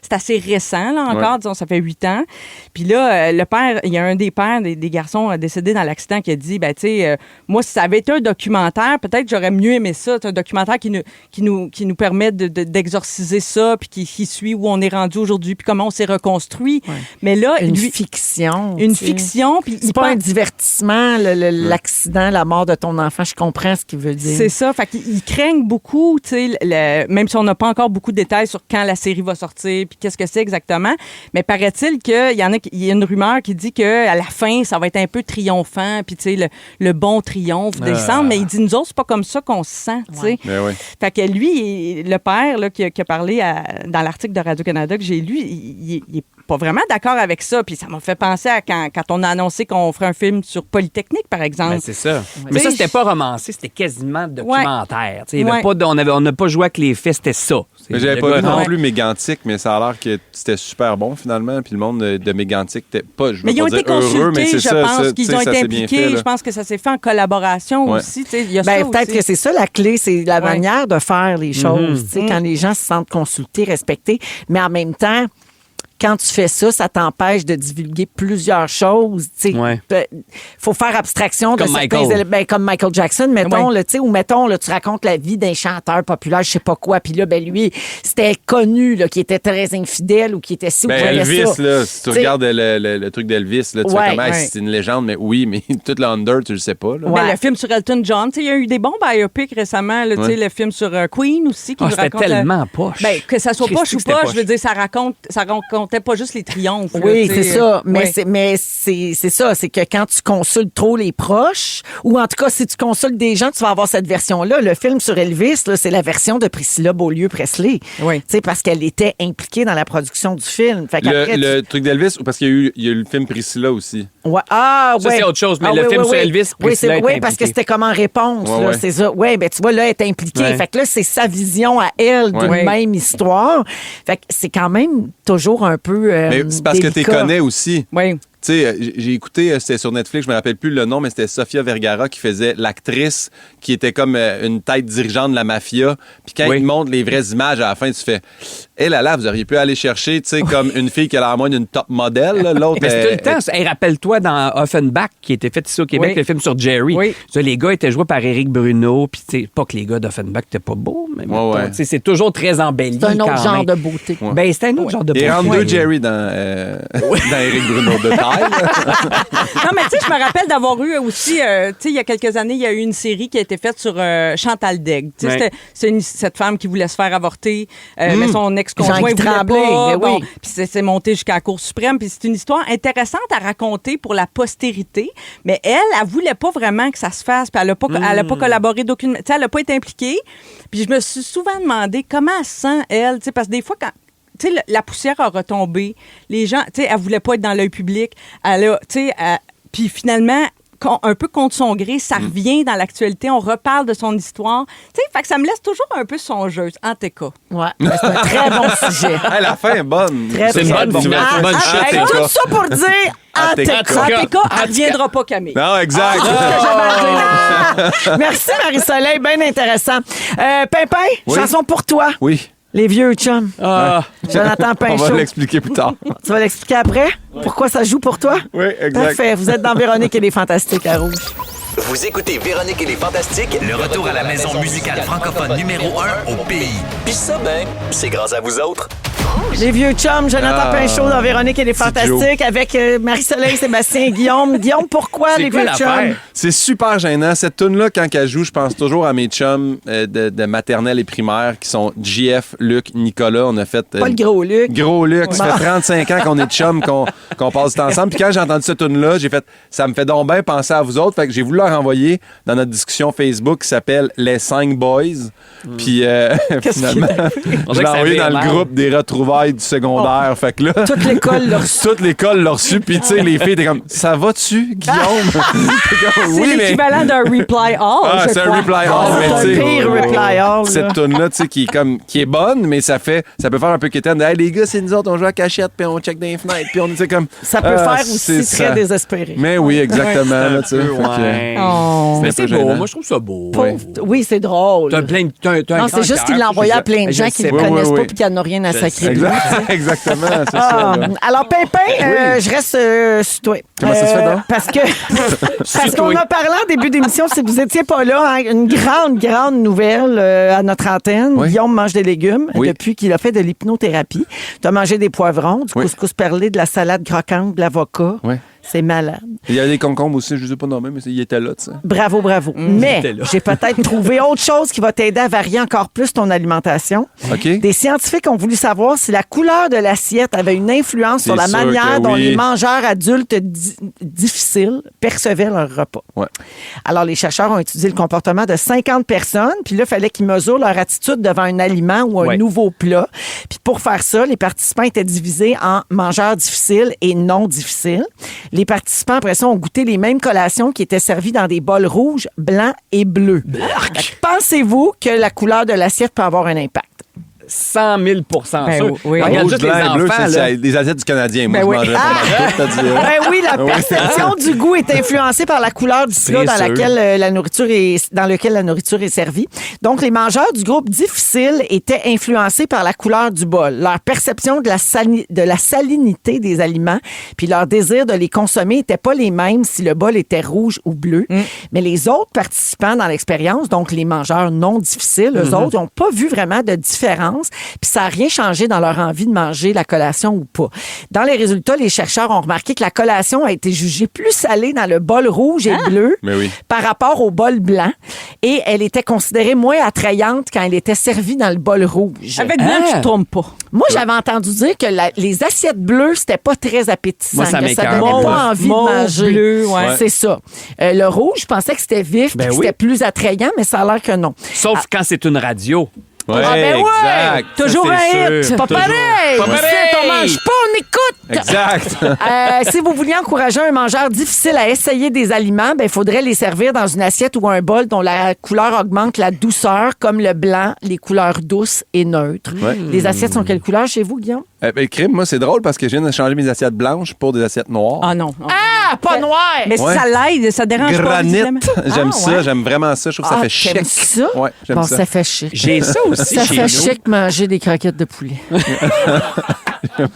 C'est assez récent, là, encore. Disons, ça fait 8 ans. Puis là, le père, il y a un des pères des garçons décédés dans l'accident qui a dit, ben, tu sais, moi, si ça avait été un documentaire, peut-être j'aurais mieux aimé ça. C'est un documentaire qui nous permet d'exorciser ça, puis qui suit où on est rendu aujourd'hui, puis comment on s'est reconstruit. Ouais. Mais là, une fiction. Une fiction. Puis c'est pas un divertissement, l'accident, la mort de ton enfant. Je comprends ce qu'il veut dire. C'est ça. Fait qu'ils craignent beaucoup, tu sais, même si on n'a pas encore beaucoup de détails sur quand la série va sortir, puis qu'est-ce que c'est exactement. Mais paraît-il qu'il y a une rumeur qui dit qu'à la fin, ça va être un peu triomphant, puis tu sais, le bon triomphe des centres. Mais il dit, nous autres, c'est pas comme ça qu'on se sent, tu sais. Fait que lui, le père là, qui a parlé dans l'article de Radio-Canada que j'ai lu, il est pas vraiment d'accord avec ça. Puis ça m'a fait penser à quand on a annoncé qu'on ferait un film sur Polytechnique, par exemple. Ben, c'est ça. Mais ça, c'était pas romancé, c'était quasiment documentaire. Ouais. On n'a pas joué avec les faits, c'était ça. Mais j'avais pas vu non plus Mégantic, mais ça a l'air que c'était super bon finalement. Puis le monde de Mégantic n'était pas, je veux pas dire heureux, mais c'est ça. Je pense qu'ils ont été impliqués. Je pense que ça s'est fait en collaboration aussi. Peut-être que c'est ça la clé, c'est la manière de faire les choses. Quand les gens se sentent consultés, respectés, mais en même temps, quand tu fais ça, ça t'empêche de divulguer plusieurs choses. Il faut faire abstraction de certains éléments. Comme Michael Jackson, mettons, ou mettons, tu racontes la vie d'un chanteur populaire, je sais pas quoi, puis là, lui, c'était connu, qui était très infidèle ou qui était si ou Elvis, là, si tu regardes le truc d'Elvis, là, tu fais comme, c'est une légende, mais oui, mais tout l'under, tu le sais pas. Là. Le film sur Elton John, il y a eu des bons biopics récemment, là, le film sur Queen aussi, qui nous raconte... C'était tellement poche. Que ça soit poche ou pas, je veux dire, ça racontait pas juste les triomphes. Oui, c'est ça. Mais c'est ça. C'est que quand tu consultes trop les proches, ou en tout cas, si tu consultes des gens, tu vas avoir cette version-là. Le film sur Elvis, là, c'est la version de Priscilla Beaulieu-Presley. Oui. Parce qu'elle était impliquée dans la production du film. Fait le truc d'Elvis, ou parce qu'il y a eu le film Priscilla aussi. Ouais. Ça, c'est autre chose. Mais le film sur Elvis, Priscilla oui, parce que c'était comme en réponse. Là, c'est ça. Oui, ben tu vois, là, elle est impliquée. Fait que là, c'est sa vision à elle d'une même histoire. Fait que c'est quand même toujours un peu mais c'est parce que tu les connais aussi. Oui. sais, j'ai écouté, c'était sur Netflix, je me rappelle plus le nom, mais c'était Sofia Vergara qui faisait l'actrice qui était comme une tête dirigeante de la mafia. Puis quand ils montrent les vraies images à la fin, tu fais, là, vous auriez pu aller chercher, tu sais, comme une fille qui a l'air moins d'une top modèle. Là. L'autre, Mais c'est tout le temps. Hey, rappelle-toi dans Offenbach, qui était fait ici au Québec, le film sur Jerry. Oui. Ça, les gars étaient joués par Éric Bruno. Puis, tu sais, pas que les gars d'Offenbach n'étaient pas beaux, mais c'est toujours très embelli. C'est un autre genre de beauté. Ouais. Ben, c'est un autre genre de beauté. Il rentre deux Jerry dans Éric Bruno de taille. Non, mais tu sais, je me rappelle d'avoir eu aussi, tu sais, il y a quelques années, il y a eu une série qui a été faite sur Chantal Daigle. Tu sais, c'est cette femme qui voulait se faire avorter, mais son ex-conjoint voulait pas. Bon, puis c'est monté jusqu'à la Cour suprême. Puis c'est une histoire intéressante à raconter pour la postérité, mais elle voulait pas vraiment que ça se fasse. Puis elle a pas collaboré d'aucune... Tu sais, elle a pas été impliquée. Puis je me suis souvent demandé comment elle se sent, elle. Tu sais, parce que des fois, quand... Tu sais, la poussière a retombé. Les gens, tu sais, elle voulait pas être dans l'œil public. Elle a, tu sais, puis finalement, un peu contre son gré, ça revient dans l'actualité. On reparle de son histoire. Tu sais, fait que ça me laisse toujours un peu songeuse, en tout cas. Ouais, c'est un très bon sujet. Hey, la fin est bonne. C'est une bonne nouvelle. Bonne chute. Tout ça pour dire, en tout cas, elle ne reviendra pas, Camille. Non, exact. C'est ce que j'avais à dire. Merci, Marie-Soleil. Bien intéressant. Pimpin, chanson pour toi. Oui. Les vieux chums. Jonathan Pinchot. On va l'expliquer plus tard. Tu vas l'expliquer après? Pourquoi ça joue pour toi? Oui, exact. Parfait. Vous êtes dans Véronique et les Fantastiques à Rouge. Vous écoutez Véronique et les Fantastiques, Le retour à la maison musicale francophone numéro 1 au pays. puis ça, ben, c'est grâce à vous autres. Les vieux chums, Jonathan Pinchot dans Véronique et les Fantastiques avec Marie-Soleil, Sébastien et Guillaume. Guillaume, pourquoi les vieux chums? C'est super gênant. Cette tune-là, quand elle joue, je pense toujours à mes chums de maternelle et primaire qui sont JF, Luc, Nicolas. On a fait... Pas le gros Luc. Gros Luc. Ça fait 35 ans qu'on est chums, qu'on passe du temps ensemble. Puis quand j'ai entendu cette tune-là, j'ai fait... Ça me fait donc bien penser à vous autres. Fait que j'ai voulu leur envoyer dans notre discussion Facebook qui s'appelle Les 5 Boys. Puis finalement, je l'ai envoyé dans le groupe des retrouvailles du secondaire. Fait que là... Toute l'école l'a reçu. Toute l'école l'a reçu. Puis tu sais, les filles étaient comme... Ça va-tu, Guillaume? C'est l'équivalent d'un reply all. C'est un reply all, mais C'est tu un pire reply all. cette tune-là, tu sais, qui est bonne, mais ça peut faire un peu quétaine. Hey, les gars, c'est nous autres, on joue à cachette, puis on check dans les fenêtres, puis on était comme... Ça peut faire aussi très désespéré. Mais oui, exactement. Là, tu sais. Mais C'est c'est un peu beau. gênant. Moi, je trouve ça beau. Oui, c'est drôle. T'as plein de... Non, c'est juste qu'il l'a envoyé à plein de gens qui ne le connaissent pas et qui n'en ont rien à sacrer de lui. Exactement, c'est ça. Là. Alors, Pimpin, je reste sur toi. Comment ça se fait, donc? Parce qu'on a parlé en début d'émission, si vous n'étiez pas là, hein, une grande nouvelle à notre antenne. Oui. Guillaume mange des légumes depuis qu'il a fait de l'hypnothérapie. Tu as mangé des poivrons, du couscous perlé, de la salade croquante, de l'avocat. Oui. C'est malade. Il y a des concombres aussi, je ne sais pas nommer, mais il était là, tu sais. Bravo. Mais j'ai peut-être trouvé autre chose qui va t'aider à varier encore plus ton alimentation. OK. Des scientifiques ont voulu savoir si la couleur de l'assiette avait une influence sur la sûr manière que dont oui. les mangeurs adultes difficiles percevaient leur repas. Ouais. Alors, les chercheurs ont étudié le comportement de 50 personnes, puis là, il fallait qu'ils mesurent leur attitude devant un aliment ou un nouveau plat. Puis pour faire ça, les participants étaient divisés en mangeurs difficiles et non difficiles. Les participants, après ça, ont goûté les mêmes collations qui étaient servies dans des bols rouges, blancs et bleus. Pensez-vous que la couleur de l'assiette peut avoir un impact? 100 000 sûr. Oui. Regarde Rouge, juste les blanc et bleu, enfants, là. c'est des assiettes du Canadien. Moi, Ben je oui. mangerais pas mal tout, t'as dit. Ben oui, la perception du goût est influencée par la couleur du plat dans lequel la nourriture est servie. Donc, les mangeurs du groupe difficile étaient influencés par la couleur du bol. Leur perception de la salinité des aliments puis leur désir de les consommer n'étaient pas les mêmes si le bol était rouge ou bleu. Mais les autres participants dans l'expérience, donc les mangeurs non difficiles, eux autres, n'ont pas vu vraiment de différence. Puis ça n'a rien changé dans leur envie de manger la collation ou pas. Dans les résultats, les chercheurs ont remarqué que la collation a été jugée plus salée dans le bol rouge et bleu par rapport au bol blanc et elle était considérée moins attrayante quand elle était servie dans le bol rouge. Avec blanc, tu te trompes pas. Moi, j'avais entendu dire que les assiettes bleues, c'était pas très appétissant. Moi, ça que ça m'écoeure. donnait pas envie de manger. Bleu, ouais. C'est ça. Le rouge, je pensais que c'était vif puis que c'était plus attrayant, mais ça a l'air que non. Sauf quand c'est une radio. Ouais, Ah ben ouais! exact. Toujours Ça, un c'est hit! sûr. Pas Toujours. pareil! Pas pareil! Ici, on mange pas, on écoute! Exact. Si vous vouliez encourager un mangeur difficile à essayer des aliments, il faudrait les servir dans une assiette ou un bol dont la couleur augmente la douceur, comme le blanc, les couleurs douces et neutres. Ouais. Les assiettes sont quelle couleur chez vous, Guillaume? Crime, moi, c'est drôle parce que je viens de changer mes assiettes blanches pour des assiettes noires. Ah non. Ah, pas noir! Mais si Ouais. ça l'aide, ça dérange pas. Granit. visiblement. J'aime Ah, ça, ouais. j'aime vraiment ça. Je trouve que ça fait chic. T'aimes ça? Ouais, j'aime Bon, ça. ça fait chic. J'ai ça aussi Ça chez fait nous. chic manger des croquettes de poulet.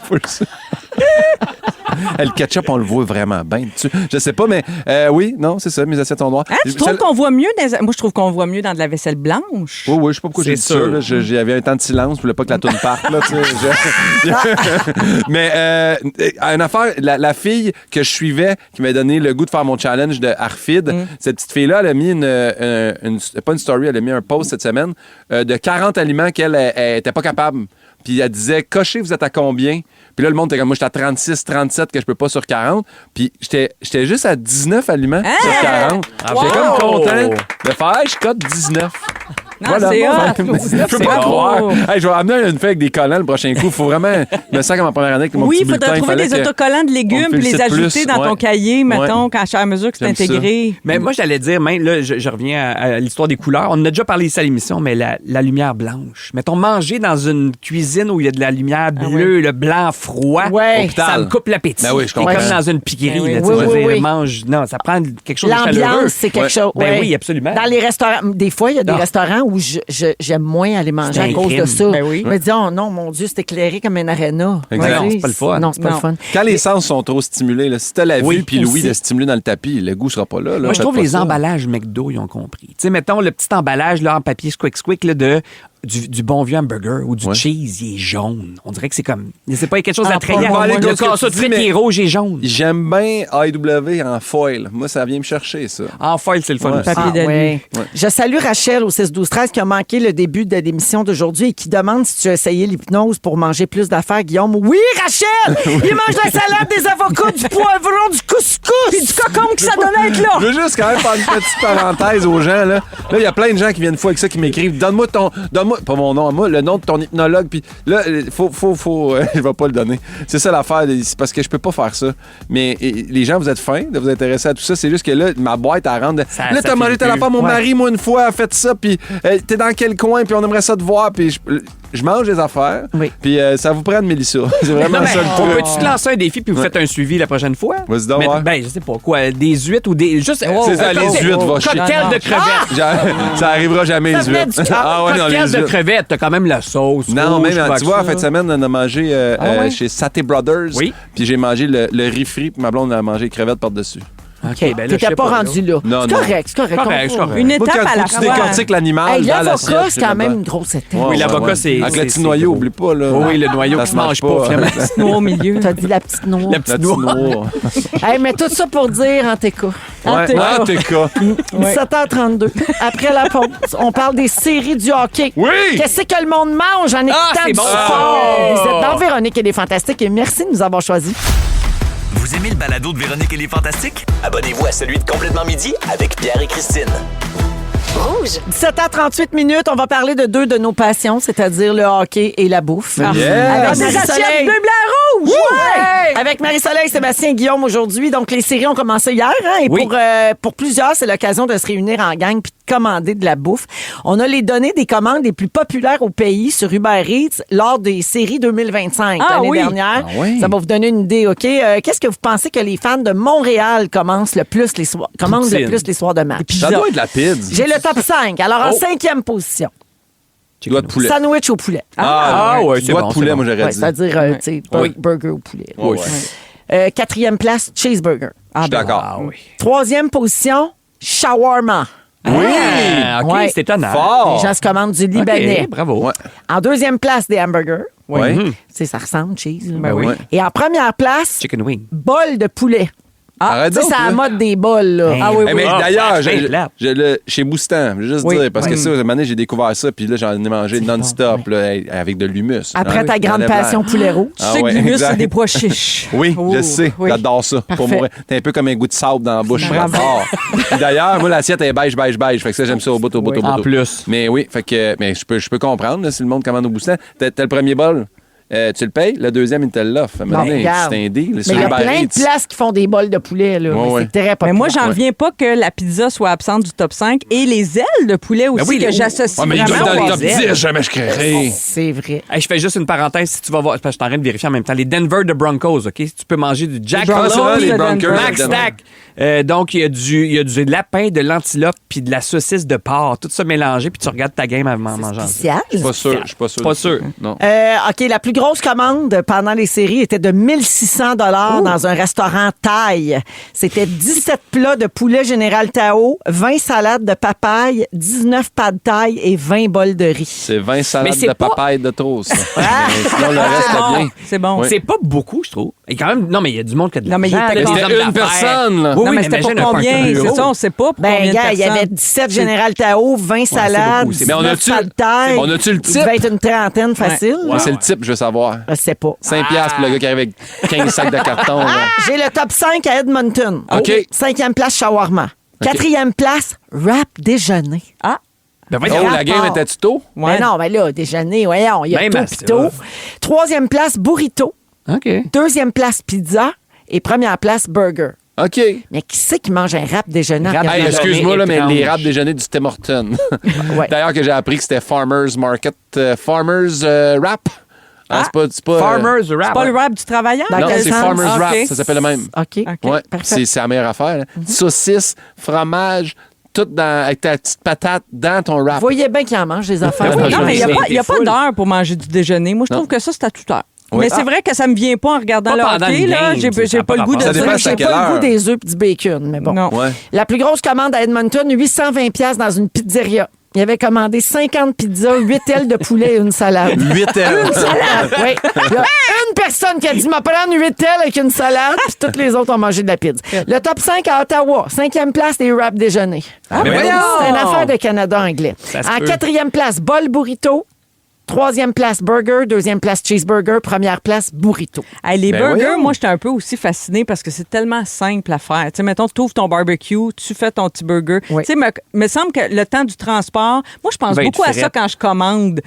Full ça. Le ketchup, on le voit vraiment bien dessus. Je sais pas, mais oui, non, c'est ça, mes assiettes sont noires. Hein, tu trouves qu'on voit mieux moi, je trouve qu'on voit mieux dans de la vaisselle blanche. Oui, oui, je sais pas pourquoi j'ai dit C'est ça. sûr. Là. J'avais un temps de silence, je voulais pas que la toune parte. Là, tu sais. Mais une affaire, la fille que je suivais, qui m'a donné le goût de faire mon challenge de Arfid, cette petite fille-là, elle a mis pas une story, elle a mis un post cette semaine de 40 aliments qu'elle était pas capable. Puis elle disait, cochez, vous êtes à combien? Puis là, le monde était comme moi, j'étais à 36, 37, que je peux pas sur 40. Puis j'étais juste à 19 aliments sur 40. J'étais comme content de faire, je cote 19. Non, Voilà, c'est bon, hot. je peux pas croire. Hey, je vais amener une feuille avec des collants le prochain coup. Faut vraiment. Je me sens comme en première année avec mon Oui, petit il faudrait bulletin. trouver Fallait des que autocollants de légumes on puis les félicite ajouter plus. dans ton Ouais. cahier, mettons, à mesure que c'est J'aime ça. intégré. Mais moi, j'allais dire, même là, je reviens à l'histoire des couleurs. On en a déjà parlé ici à l'émission, mais la lumière blanche. Mettons, manger dans une cuisine où il y a de la lumière bleue, le blanc froid, Ouais. ça me coupe l'appétit. Ben oui, je C'est comprends. comme dans une piquerie. Ben oui. Là, tu sais, Oui, je veux oui, dire, oui. mange. Non, ça prend quelque chose de chaleureux. L'ambiance, c'est quelque Ouais. chose. Ben ouais. oui, absolument. Dans les restaurants, des fois, il y a des Non. restaurants où j'aime moins aller manger C'est à un cause de crime. ça. Ben oui. Je me dis, oh non, mon Dieu, c'est éclairé comme un aréna. Exact. Ouais, Non, c'est pas le fun. Non, c'est pas Non. le fun. Quand les sens sont trop stimulés, là, si t'as la Oui, vue puis l'ouïe aussi. de stimuler dans le tapis, le goût sera pas là. Moi, je Faites trouve pas les ça. emballages McDo, ils ont compris. Tu sais, mettons le petit emballage là, en papier squick là, du bon vieux hamburger ou du Ouais. cheese, il est jaune. On dirait que c'est comme. C'est pas quelque chose Ah, d'attrayant. pas moi. Le Comme ce que casseau de tu dis, frites, mais- il est rouge et jaune. J'aime bien AEW en foil. Moi, ça vient me chercher, ça. En foil, c'est le fun Ouais. aussi. Papier d'alu. ouais. Ouais. Je salue Rachel au 6-12-13 qui a manqué le début de l'émission d'aujourd'hui et qui demande si tu as essayé l'hypnose pour manger plus d'affaires, Guillaume. Oui, Rachel! Il mange la salade, des avocats, du poivron, du couscous! Puis du cocon que ça donne être là. Je veux juste quand même faire une petite parenthèse aux gens. Là, il y a plein de gens qui viennent fois avec ça, qui m'écrivent donne-moi, pas mon nom à moi, le nom de ton hypnologue. Puis là, faut je vais pas le donner. C'est ça l'affaire, c'est parce que je peux pas faire ça. Mais les gens, vous êtes fins de vous intéresser à tout ça. C'est juste que là, ma boîte, elle rentre. Ça- Là, ça t'as mangé file telle plus. affaire, mon Ouais. mari, moi, une fois, a fait ça. Puis t'es dans quel coin, puis on aimerait ça te voir. Puis je mange des affaires. Oui. Puis ça vous prend de Mélissa. C'est vraiment Non, mais ça le on truc. peut-tu te lancer un défi puis vous faites un suivi la prochaine fois? Vas-y donc, Mais- ouais. Ben, je sais pas quoi, des huîtres ou des. Juste. C'est ça, les huîtres, va chier. Cocktail de crevettes. Ça arrivera jamais, les venait huîtres. du cœur. Ah ouais, non, les Cocktail de huîtres. crevettes, t'as quand même la sauce. Non, rouge, même, pas tu vois, en que fin de ça. semaine, on a mangé ouais? chez Saté Brothers. Oui. Puis j'ai mangé le riz frit, puis ma blonde a mangé les crevettes par-dessus. OK, ben là, je T'étais sais pas rendu là. Non, C'est non. correct, c'est correct. Correct, c'est correct. Une Moi, étape quand à la tu fois. décortiques l'animal Hey, dans l'avocat, l'assiette, c'est quand même une grosse étape. Oui, l'avocat, c'est. Avec la c'est- petite noyau, c'est oublie pas. Là. Oui, le noyau Ça qui se se mange pas, finalement. Noir au milieu. T'as dit la petite noix. La La petite petite noix. noix. Hey, mais tout ça pour dire en TK. Ouais. Ah, t'es cas. 17h32. Après la pause, on parle des séries du hockey. Oui! Qu'est-ce que le monde mange en écoutant c'est du bon. sport? Vous êtes dans Véronique et les Fantastiques et merci de nous avoir choisis. Vous aimez le balado de Véronique et les Fantastiques? Abonnez-vous à celui de Complètement Midi avec Pierre et Christine. Rouge. 17h38 minutes, on va parler de deux de nos passions, c'est-à-dire le hockey et la bouffe. Yes! Avec Des assiettes Marie-Soleil. bleu, blanc, rouge. Ouais! Avec Marie-Soleil, Sébastien et Guillaume aujourd'hui. Donc, les séries ont commencé hier. Hein, et Oui. pour plusieurs, c'est l'occasion de se réunir en gang puis de commander de la bouffe. On a les données des commandes les plus populaires au pays sur Uber Eats lors des séries 2025 Ah l'année oui. dernière. Ah oui. Ça va vous donner une idée, OK? Qu'est-ce que vous pensez que les fans de Montréal commandent le plus les soirs de match? Ça doit être la pizza. J'ai le top 5. Alors, en 5e position, Doigt de poulet. sandwich au poulet. Ah, ouais, c'est Doigt bon, de poulet, c'est bon. moi, j'aurais Ouais, dit. c'est-à-dire, tu sais, Oui. burger au poulet. Ouais, ouais. 4e place, cheeseburger. Je suis d'accord. Ah oui. 3e position, shawarma. Ah, OK, Ouais. c'est étonnant. Fort. Les gens se commandent du libanais. OK, bravo. Ouais. En 2e place, des hamburgers. Ouais. Tu sais, ça ressemble, cheese. là. Ben oui. Ouais. Et en première place, Chicken wing. bol de poulet. Arrête Tu sais, donc, c'est à la là. mode des bols, là. Ah oui, Eh, mais Ah, d'ailleurs, c'est bien plate. chez Boustan, je veux juste Oui. dire, parce que ça, une année, j'ai découvert ça, puis là, j'en ai mangé non-stop, là, avec de l'humus. Après ta J'en grande ai passion plein. poulet rouge. Tu Ah sais ouais, que l'humus, exact. c'est des pois chiches. Oui, Oh, je sais. oui. J'adore ça. Pour Parfait. mourir. T'es un peu comme un goût de sable dans la bouche. Bravo. J'adore. Puis d'ailleurs, moi, l'assiette est beige. Fait que ça, j'aime ça au bout, au bout, au bout. En plus. Mais oui, fait que mais je peux comprendre là, si le monde commande au Boustan. T'as le premier bol. tu le payes, le deuxième, il te l'offre. Regarde. C'est un deal. Mais il y a plein de places qui font des bols de poulet, là. Ouais, C'est très populaire. Mais moi, j'en reviens pas que la pizza soit absente du top 5 et les ailes de poulet aussi oui, que j'associe mais il vraiment doit être dans aux le top ailes. 10, jamais je créerai. C'est vrai. Hey, je fais juste une parenthèse, si tu vas voir, parce que je suis en train de vérifier en même temps, les Denver de Broncos, OK? Si tu peux manger du Jack Broncos, c'est vrai, les de Broncos. Denver. Max Stack. Donc, il y a du lapin, de l'antilope, puis de la saucisse de porc. Tout ça mélangé, puis tu regardes ta game avant de manger. Spécial. Je suis pas sûr. Pas sûr. Non. OK, la plus grosse commande pendant les séries était de 1600 $ dans un restaurant thaï. C'était 17 plats de poulet général Tao, 20 salades de papaye, 19 pad thaï et 20 bols de riz. C'est 20 salades c'est de pas- papaye de trop, ça. Mais sinon, le reste, est bien. C'est bon. Oui. C'est pas beaucoup, je trouve. Et quand même, non, mais il y a du monde qui a de Non, mais il l'argent, était là, des content. hommes Une d'affaires. personne, là. Oui, Non, oui, mais c'était pour imagine un combien? party C'est bureau. ça, on sait pas pour Ben, combien de gars, il y personnes. avait 17 général Tao, 20 salades, beaucoup, c'est 19 Mais on a-tu- pad thaï. on a-tu le Il type? devait être une trentaine facile. Moi, c'est le type, je veux savoir. Je sais pas. 5 piastres pour le gars qui arrive avec 15 sacs de carton. Là. J'ai le top 5 à Edmonton. OK. 5e place, shawarma. 4e place, wrap déjeuner. Ah, Ben, Oh, voyons. la game était-tu tôt? ouais. Mais non, mais là, déjeuner, voyons, il y a Même tout à pis ça. tout. 3e place, burrito. OK. 2e place, pizza. Et 1e place, burger. OK. Mais qui c'est qui mange un wrap déjeuner? Wrap Hey, déjeuner excuse-moi, là, mais étrange. les rap déjeuners du Tim Hortons. Ouais. D'ailleurs, que j'ai appris que c'était Farmers Market. Farmers Rap. Ah, c'est pas Farmers Rap. C'est pas le rap du travailleur? Dans Non, quel c'est sens? Farmers Ah, Rap. ok. Ça s'appelle le même. OK. Ouais, Parfait. c'est la meilleure affaire. Là. Saucisse, fromage, tout avec ta petite patate dans ton wrap. Vous voyez bien qu'il en mange des affaires. Oui, Non, mais il n'y a T'es pas full. d'heure pour manger du déjeuner. Moi, je trouve que ça, c'est à toute heure. Oui. Mais c'est vrai que ça me vient pas en regardant Pas le pendant hockey. une Là. game, J'ai ça j'ai a pas pas le goût de rapport. Ça dépend ça. c'est à J'ai quelle pas le heure? goût des œufs et du bacon, mais bon. Non. Ouais. La plus grosse commande à Edmonton, 820 pièces dans une pizzeria. Il avait commandé 50 pizzas, 8 ailes de poulet et une salade. 8 heures. Salade, oui. Il y a une personne qui a dit, m'a prendre 8 ailes avec une salade, puis toutes les autres ont mangé de la pizza. Le top 5 à Ottawa, 5e place, les wraps déjeuner. mais voyons! C'est une affaire de Canada anglais. Ça se En peut. 4e place, bol burrito. 3e place, burger. 2e place, cheeseburger. 1e place, burrito. Hey, les Ben burgers, voyons. moi, j'étais un peu aussi fascinée parce que c'est tellement simple à faire. Tu sais, mettons, tu ouvres ton barbecue, tu fais ton petit burger. Oui. Tu sais, me semble que le temps du transport, moi, je pense Va être beaucoup à ça frette. quand je commande.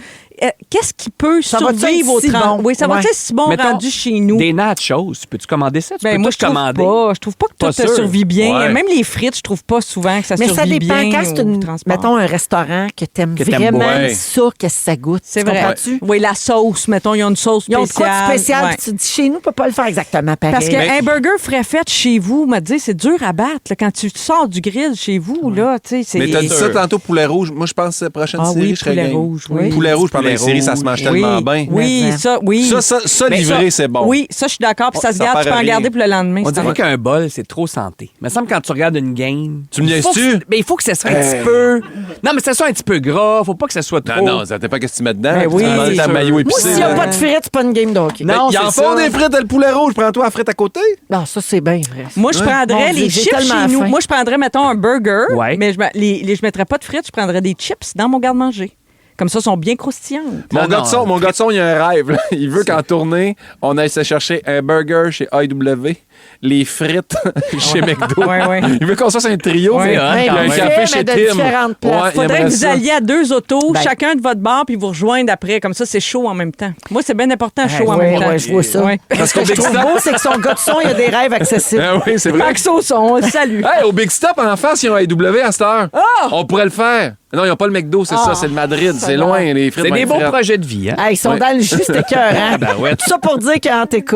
Qu'est-ce qui peut Ça va-tu survivre au être si transport? bon? Oui, ça va Ouais. être si bon Mettons, rendu chez nous. Des nachos. Peux-tu commander ça? Tu Ben, peux moi, tout je trouve commander. pas. Je trouve pas que Pas tout sûr. survit bien. Ouais. Même les frites, je trouve pas souvent que ça Mais ça survit dépend. bien Quand c'est au transport. mettons, un restaurant que t'aimes Que t'aimes vraiment ouais. ça, que ça goûte. C'est Tu vrai. comprends-tu? Oui, la sauce, mettons, ils ont une sauce Ils ont spéciale. de quoi de spécial, Ouais. puis tu te dis, chez nous, on peut pas le faire exactement pareil. Parce Mais- qu'un burger frais fait chez vous, m'a dit, c'est dur à battre. Là, quand tu sors du grill chez vous, là, tu sais, c'est... Mais t'as dit ça tantôt, poulet rouge. Moi, je pense que la prochaine Ah série, oui, je serais poulet game. rouge, oui. Poulet rouge pendant Poulet les séries, ça se mange Oui, tellement bien. oui, Mais, ça, oui. Ça Mais livré, c'est bon. Oui, ça, je suis d'accord. Puis ça se Ça garde, tu peux paraît en rien. garder pour le lendemain. On c'est dirait vrai. qu'un bol, c'est trop santé. Il me semble que quand tu regardes une game. Tu me il faut niaises-tu? que- Mais il faut que ça soit un petit peu. Non, mais que ça soit un petit peu gras. Faut pas que ça soit trop. Non, ça dépend qu'est-ce que tu mets dedans. Ben Tu oui, demandes ta c'est sûr. maillot Moi, épicé. s'il n'y a là. pas de frites, c'est pas une game de hockey. Non, Ils en c'est font ça. des frites, le poulet rouge. Prends-toi la frite à côté. Non, ça, c'est bien vrai. Moi, je prendrais Mon Dieu, les j'ai chips tellement chez nous. faim. Moi, je prendrais, mettons, un burger, Ouais. mais je mettrais pas de frites, je prendrais des chips dans mon garde-manger. Comme ça, ils sont bien croustillantes. Mon Non, gars non, de son, mon gars de son, il a un rêve. Là. Il veut qu'en tournée, on aille se chercher un burger chez IW, les frites chez McDo. Ouais, ouais. Il veut qu'on fasse un trio. Ouais, Il y a ouais, un quand même. café Mais chez de Tim. différentes places. Ouais, il Faudrait que aimerait vous ça. alliez à 2 autos, Ben- chacun de votre bar, puis vous rejoindre après. Comme ça, c'est chaud en même temps. Moi, c'est bien important, chaud en Ouais, même temps. ouais, je vois ça. Ouais. Parce qu'au Ce que Big je trouve Stop... beau, c'est que son gars de son, il a des rêves accessibles. Ah oui, c'est vrai. Max Sauson, salut. Hey, au Big Stop, en face, ils ont IW à cette heure. On pourrait le faire. Non, ils n'ont pas le McDo, c'est ça, c'est le Madrid. C'est loin, les frites. C'est vont des être beaux frites. projets de vie, hein? Hey, ils sont dans le jus, c'était cœur, hein? Tout ça pour dire qu'en TK.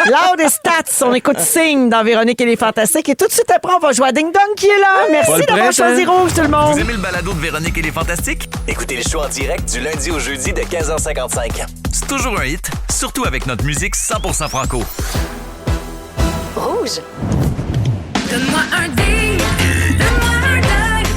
L'heure des stats, on écoute Signe dans Véronique et les Fantastiques. Et tout de suite après, on va jouer à Ding Dong qui est là. Merci Pas le d'avoir presse, choisi hein? Rouge, tout le monde. Vous aimez le balado de Véronique et les Fantastiques? Écoutez le show en direct du lundi au jeudi de 15h55. C'est toujours un hit, surtout avec notre musique 100% franco. Rouge. Donne-moi un ding, donne-moi un dog.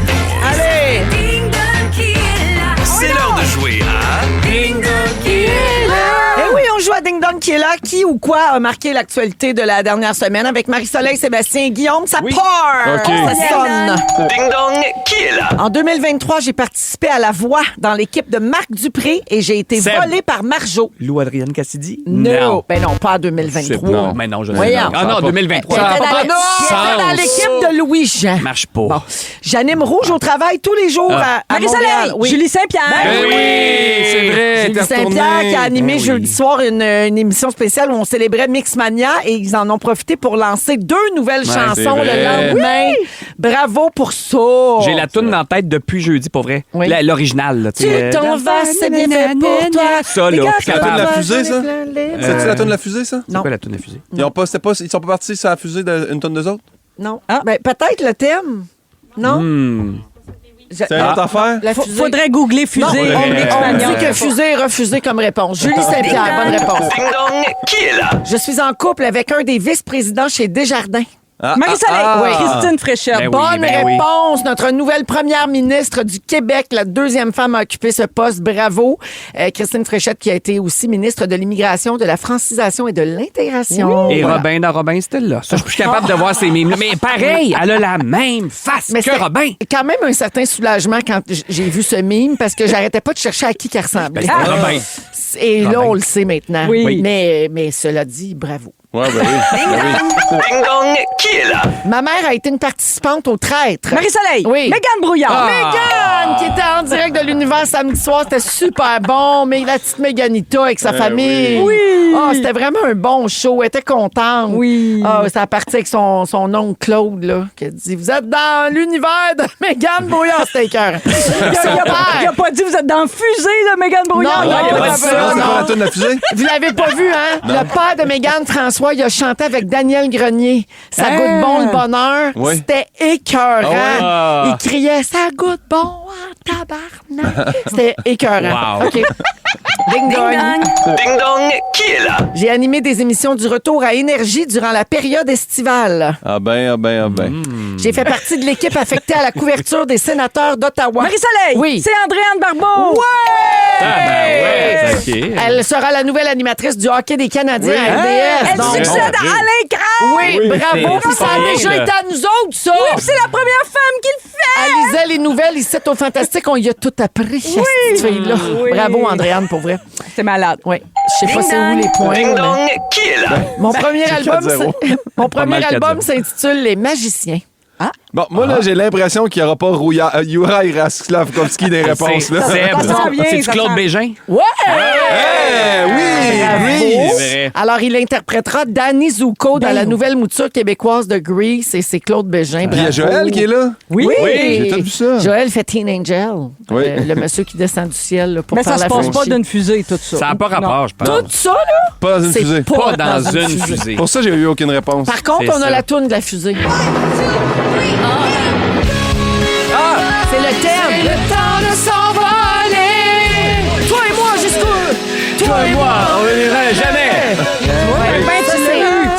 Allez! Ding dong qui est là. C'est l'heure de jouer à... Ding dong qui est là. Eh oui, on joue à Ding Dong Ding-dong qui est là. Qui ou quoi a marqué l'actualité de la dernière semaine avec Marie-Soleil, Sébastien, Guillaume? Ça part! OK. Ça sonne. Ding dong, qui est là? En 2023, j'ai participé à La Voix dans l'équipe de Marc Dupré et j'ai été Seb. volée par Marjo. Lou Adrienne Cassidy? Non. Ben non, pas en 2023. Non. Mais non, je Voyons. Ah non, 2023. Elle Ça était n'a pas de dans sens. l'équipe de Louis-Jean. Marche pas. Bon. J'anime Rouge au travail tous les jours à Marie-Soleil, Montréal. Oui. Julie Saint-Pierre. Ben oui, c'est vrai. Julie t'es Saint-Pierre retourné. qui a animé Ben oui. jeudi soir une émission spéciale où on célébrait Mixmania et ils en ont profité pour lancer 2 nouvelles Ouais, chansons c'est le vrai. lendemain. Bravo pour ça. J'ai la toune dans la tête depuis jeudi, pour vrai. Oui. L'original, là. Tu t'en vas, c'est bien fait pour toi. Ça, là, Les gars, je suis La toune de la capable. fusée, ça? C'est-tu la toune de la fusée, ça? C'est quoi la toune de fusée? Ils sont pas partis sur la fusée d'une tonne d'eux autres? Non. Ben, peut-être le thème. Non? C'est une autre affaire? La fusée. Faudrait googler fusée. Non, on Mixmania. dit que fusée est refusée comme réponse. Julie Saint-Pierre, bonne réponse. Ding dong, qui est là? Je suis en couple avec un des vice-présidents chez Desjardins. Marie-Soleil, Christine Fréchette. Ben oui, Bonne ben oui. réponse. Notre nouvelle première ministre du Québec, la 2e femme à occuper ce poste. Bravo. Christine Fréchette qui a été aussi ministre de l'Immigration, de la francisation et de l'intégration. Et Voilà. Robin dans Robin, c'était là. Ça, je suis plus capable de voir ces mimes-là. Mais pareil, elle a la même face Mais que c'était Robin. quand même un certain soulagement quand j'ai vu ce mime parce que j'arrêtais pas de chercher à qui qu'elle ressemblait. Ben, c'était Robin. Et là, Robin. on le sait maintenant. Oui. Mais cela dit, bravo. Ouais, ben oui. Ding dong, qui est là? Ma mère a été une participante au Traître. Marie-Soleil. Oui. Mégane Brouillard. Mégane, qui était en direct de l'univers samedi soir, c'était super bon. Mais la petite Méganita avec sa famille. oui. Ah, c'était vraiment un bon show. Elle était contente. Oui. Ah, ça a parti avec son oncle Claude, là, qui a dit vous êtes dans l'univers de Mégane Brouillard. C'était écœurant. Il a pas dit vous êtes dans le fusée de Mégane Brouillard. Non, Non, il a pas pas dit dit ça. ça, C'est non. pas la toune de la fusée? Vous l'avez pas vu, hein? Le père de Mégane, François, il a chanté avec Daniel Grenier. Ça goûte bon le bonheur. Oui. C'était écœurant. Ah ouais. Il criait ça goûte bon en tabarnak. C'était écœurant. Wow. OK. Ding dong. Ding dong, qui est là? J'ai animé des émissions du retour à Énergie durant la période estivale. Ah ben. J'ai fait partie de l'équipe affectée à la couverture des sénateurs d'Ottawa. Marie-Soleil. Oui. C'est Andréane Barbeau. Ah, ben ouais, OK. Elle sera la nouvelle animatrice du hockey des Canadiens à RDS. Elle donc- succède à Alain Crabbe. Oui, bravo. c'est Puis ça a pas déjà rien, été à nous autres, ça. C'est la première femme qui le fait. Elle lisait les nouvelles ici au Fantastique. On y a tout appris, cette fille-là. Oui. Bravo, Andréane, pour vrai. C'est malade. Oui. Je sais pas c'est où les points. Ding mais- dong, qui est là? Mon premier album, 4-0. mon premier mal album 4-0. s'intitule Les Magiciens. Bon, moi, là, j'ai l'impression qu'il n'y aura pas Juraj Raslavkovski des réponses, là. Seb, Ça sent bien, c'est-tu ça Claude sent- Bégin? Ouais! Oui, Bravo. Grease. C'est vrai. Alors, il interprétera Danny Zuko dans la nouvelle mouture québécoise de Grease et c'est Claude Bégin. Puis il y a Bravo. Joël qui est là. Oui, j'ai tout vu ça. Joël fait Teen Angel. Oui. Le monsieur qui descend du ciel là, pour Mais faire ça se la passe pas franchise. d'une fusée, tout ça. Ça n'a pas rapport, je pense. Tout ça, là, Pas dans une c'est fusée. Pas dans une fusée. Pour ça, j'ai eu aucune réponse. Par contre, C'est on a ça. la toune de la fusée. C'est le thème. Le temps de s'envoler. Toi et moi jusqu'où? Toi et moi. on n'irait jamais.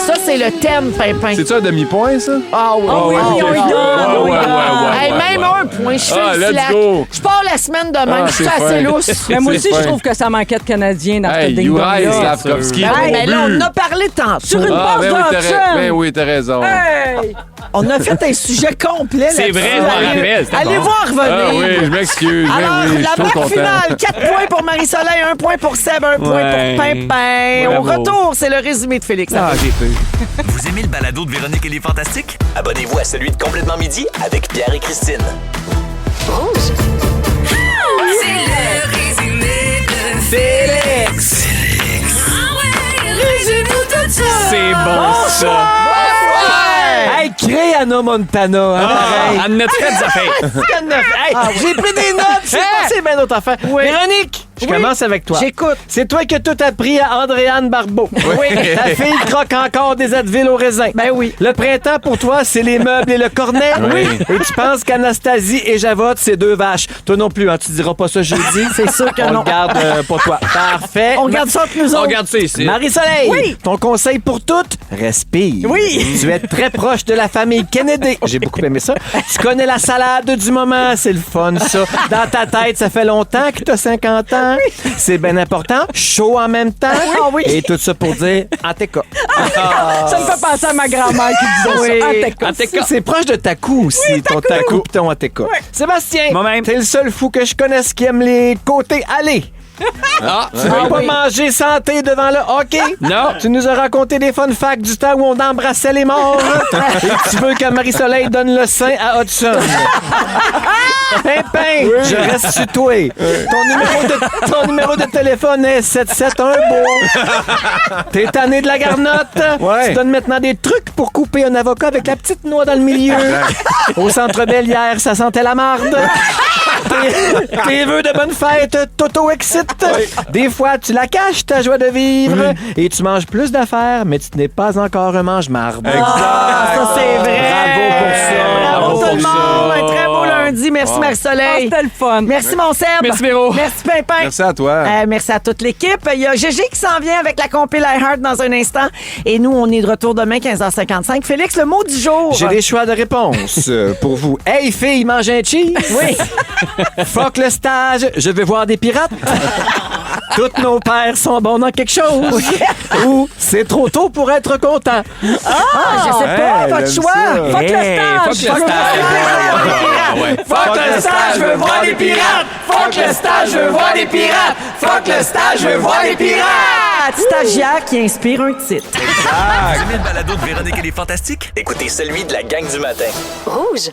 Ça, c'est le thème, Pimpin. C'est-tu un demi-point, ça? Ah oui. oui, Ah oui, oui. oui, Ah oui, oui. ouais, Hey, même un point. Je fais Ah, le let's slack. go. Je pars la semaine de même. Ah, Je suis c'est assez fin. lousse. Mais moi aussi, C'est je fin. trouve que ça manquait de Canadiens dans Hey, ce ding-dong-là. Juraj Raslavkovski. Ben oui, mais là, on en a parlé tantôt. Sur une Ah, base ben oui, d'un t'as chum. ben oui, t'as raison. Hey! On a fait un sujet complet. C'est là-dessus. vrai, je m'en rappelle, c'était Allez bon. voir revenir. Ah oui, je m'excuse. Ben Alors, oui, je la suis trop marque content. finale, 4 points pour Marie-Soleil, 1 point pour Seb, 1 point Ouais. pour Pimpin. Au Bravo. retour, c'est le résumé de Félix. Ah, j'ai peur. Vous aimez le balado de Véronique et les Fantastiques? Abonnez-vous à celui de Complètement Midi avec Pierre et Christine. Rouge. C'est le résumé de Félix. Ah ouais, résume-nous tout ça. C'est bon, ça. Hey, crée Anna Montana, hein, pareil. En notre fait des affaires. Hey, j'ai pris des notes, c'est passé bien d'autres affaires. Véronique, je commence avec toi. J'écoute. C'est toi qui as tout appris à Andréane Barbeau. Oui. Ta fille croque encore des Advil au raisin. Ben oui. Le printemps, pour toi, c'est les meubles et le cornet. Oui. Et tu penses qu'Anastasie et Javotte, c'est 2 vaches. Toi non plus, hein, tu diras pas ça jeudi. C'est sûr que On non. le garde pour toi. Parfait. On garde ça entre nous On autres. regarde ça ici. Marie-Soleil, Oui. ton conseil pour toutes, respire. Oui. Tu es très proche de la famille Kennedy. J'ai beaucoup aimé ça. Tu connais la salade du moment, c'est le fun, ça. Dans ta tête, ça fait longtemps que tu as 50 ans. temps. C'est bien important. Chaud en même temps. Ah oui. Et tout ça pour dire en tes cas. Ça me fait penser à ma grand-mère qui disait ça. En tes cas. C'est proche de ta cou aussi, ton taco pis ton ATK. Sébastien, Moi-même. t'es le seul fou que je connaisse qui aime les côtés allés. Tu veux pas manger santé devant le hockey? Non. Tu nous as raconté des fun facts du temps où on embrassait les morts. Et tu veux que Marie-Soleil donne le sein à Hudson. Pimpin, je reste sur toi. Ton numéro de téléphone est 771 beau. T'es tanné de la garnotte. Ouais. Tu donnes maintenant des trucs pour couper un avocat avec la petite noix dans le milieu. Au Centre Bell hier, ça sentait la marde. Tes vœux de bonne fête t'auto-excitent. Des fois, tu la caches, ta joie de vivre, et tu manges plus d'affaires, mais tu n'es pas encore un mange-marde. Ah, ça, c'est vrai. Bravo pour ça. Bravo tout le pour ça. monde. Un très beau lundi. Merci, Marie-Soleil. C'était le fun. Merci, mon Seb. Merci, Véro. Merci, Pimpin. Merci à toi. Merci à toute l'équipe. Il y a Gégé qui s'en vient avec la compil iHeart dans un instant. Et nous, on est de retour demain, 15h55. Félix, le mot du jour. J'ai des choix de réponse pour vous. Hey, fille, mange un cheese? Oui. Fuck le stage, je veux voir des pirates. Tous nos pères sont bons dans quelque chose. Ou c'est trop tôt pour être content. Je sais pas, votre j'aime choix. ça. Fuck le Hey, stage. fuck le stage. Fuck le stage, je veux voir des pirates. Fuck le stage, je veux voir des pirates. Fuck le stage, je veux voir des pirates. Stagiaire qui inspire un titre. Vous aimez le balado de Véronique et les Fantastiques? Écoutez celui de la gang du matin. Rouge.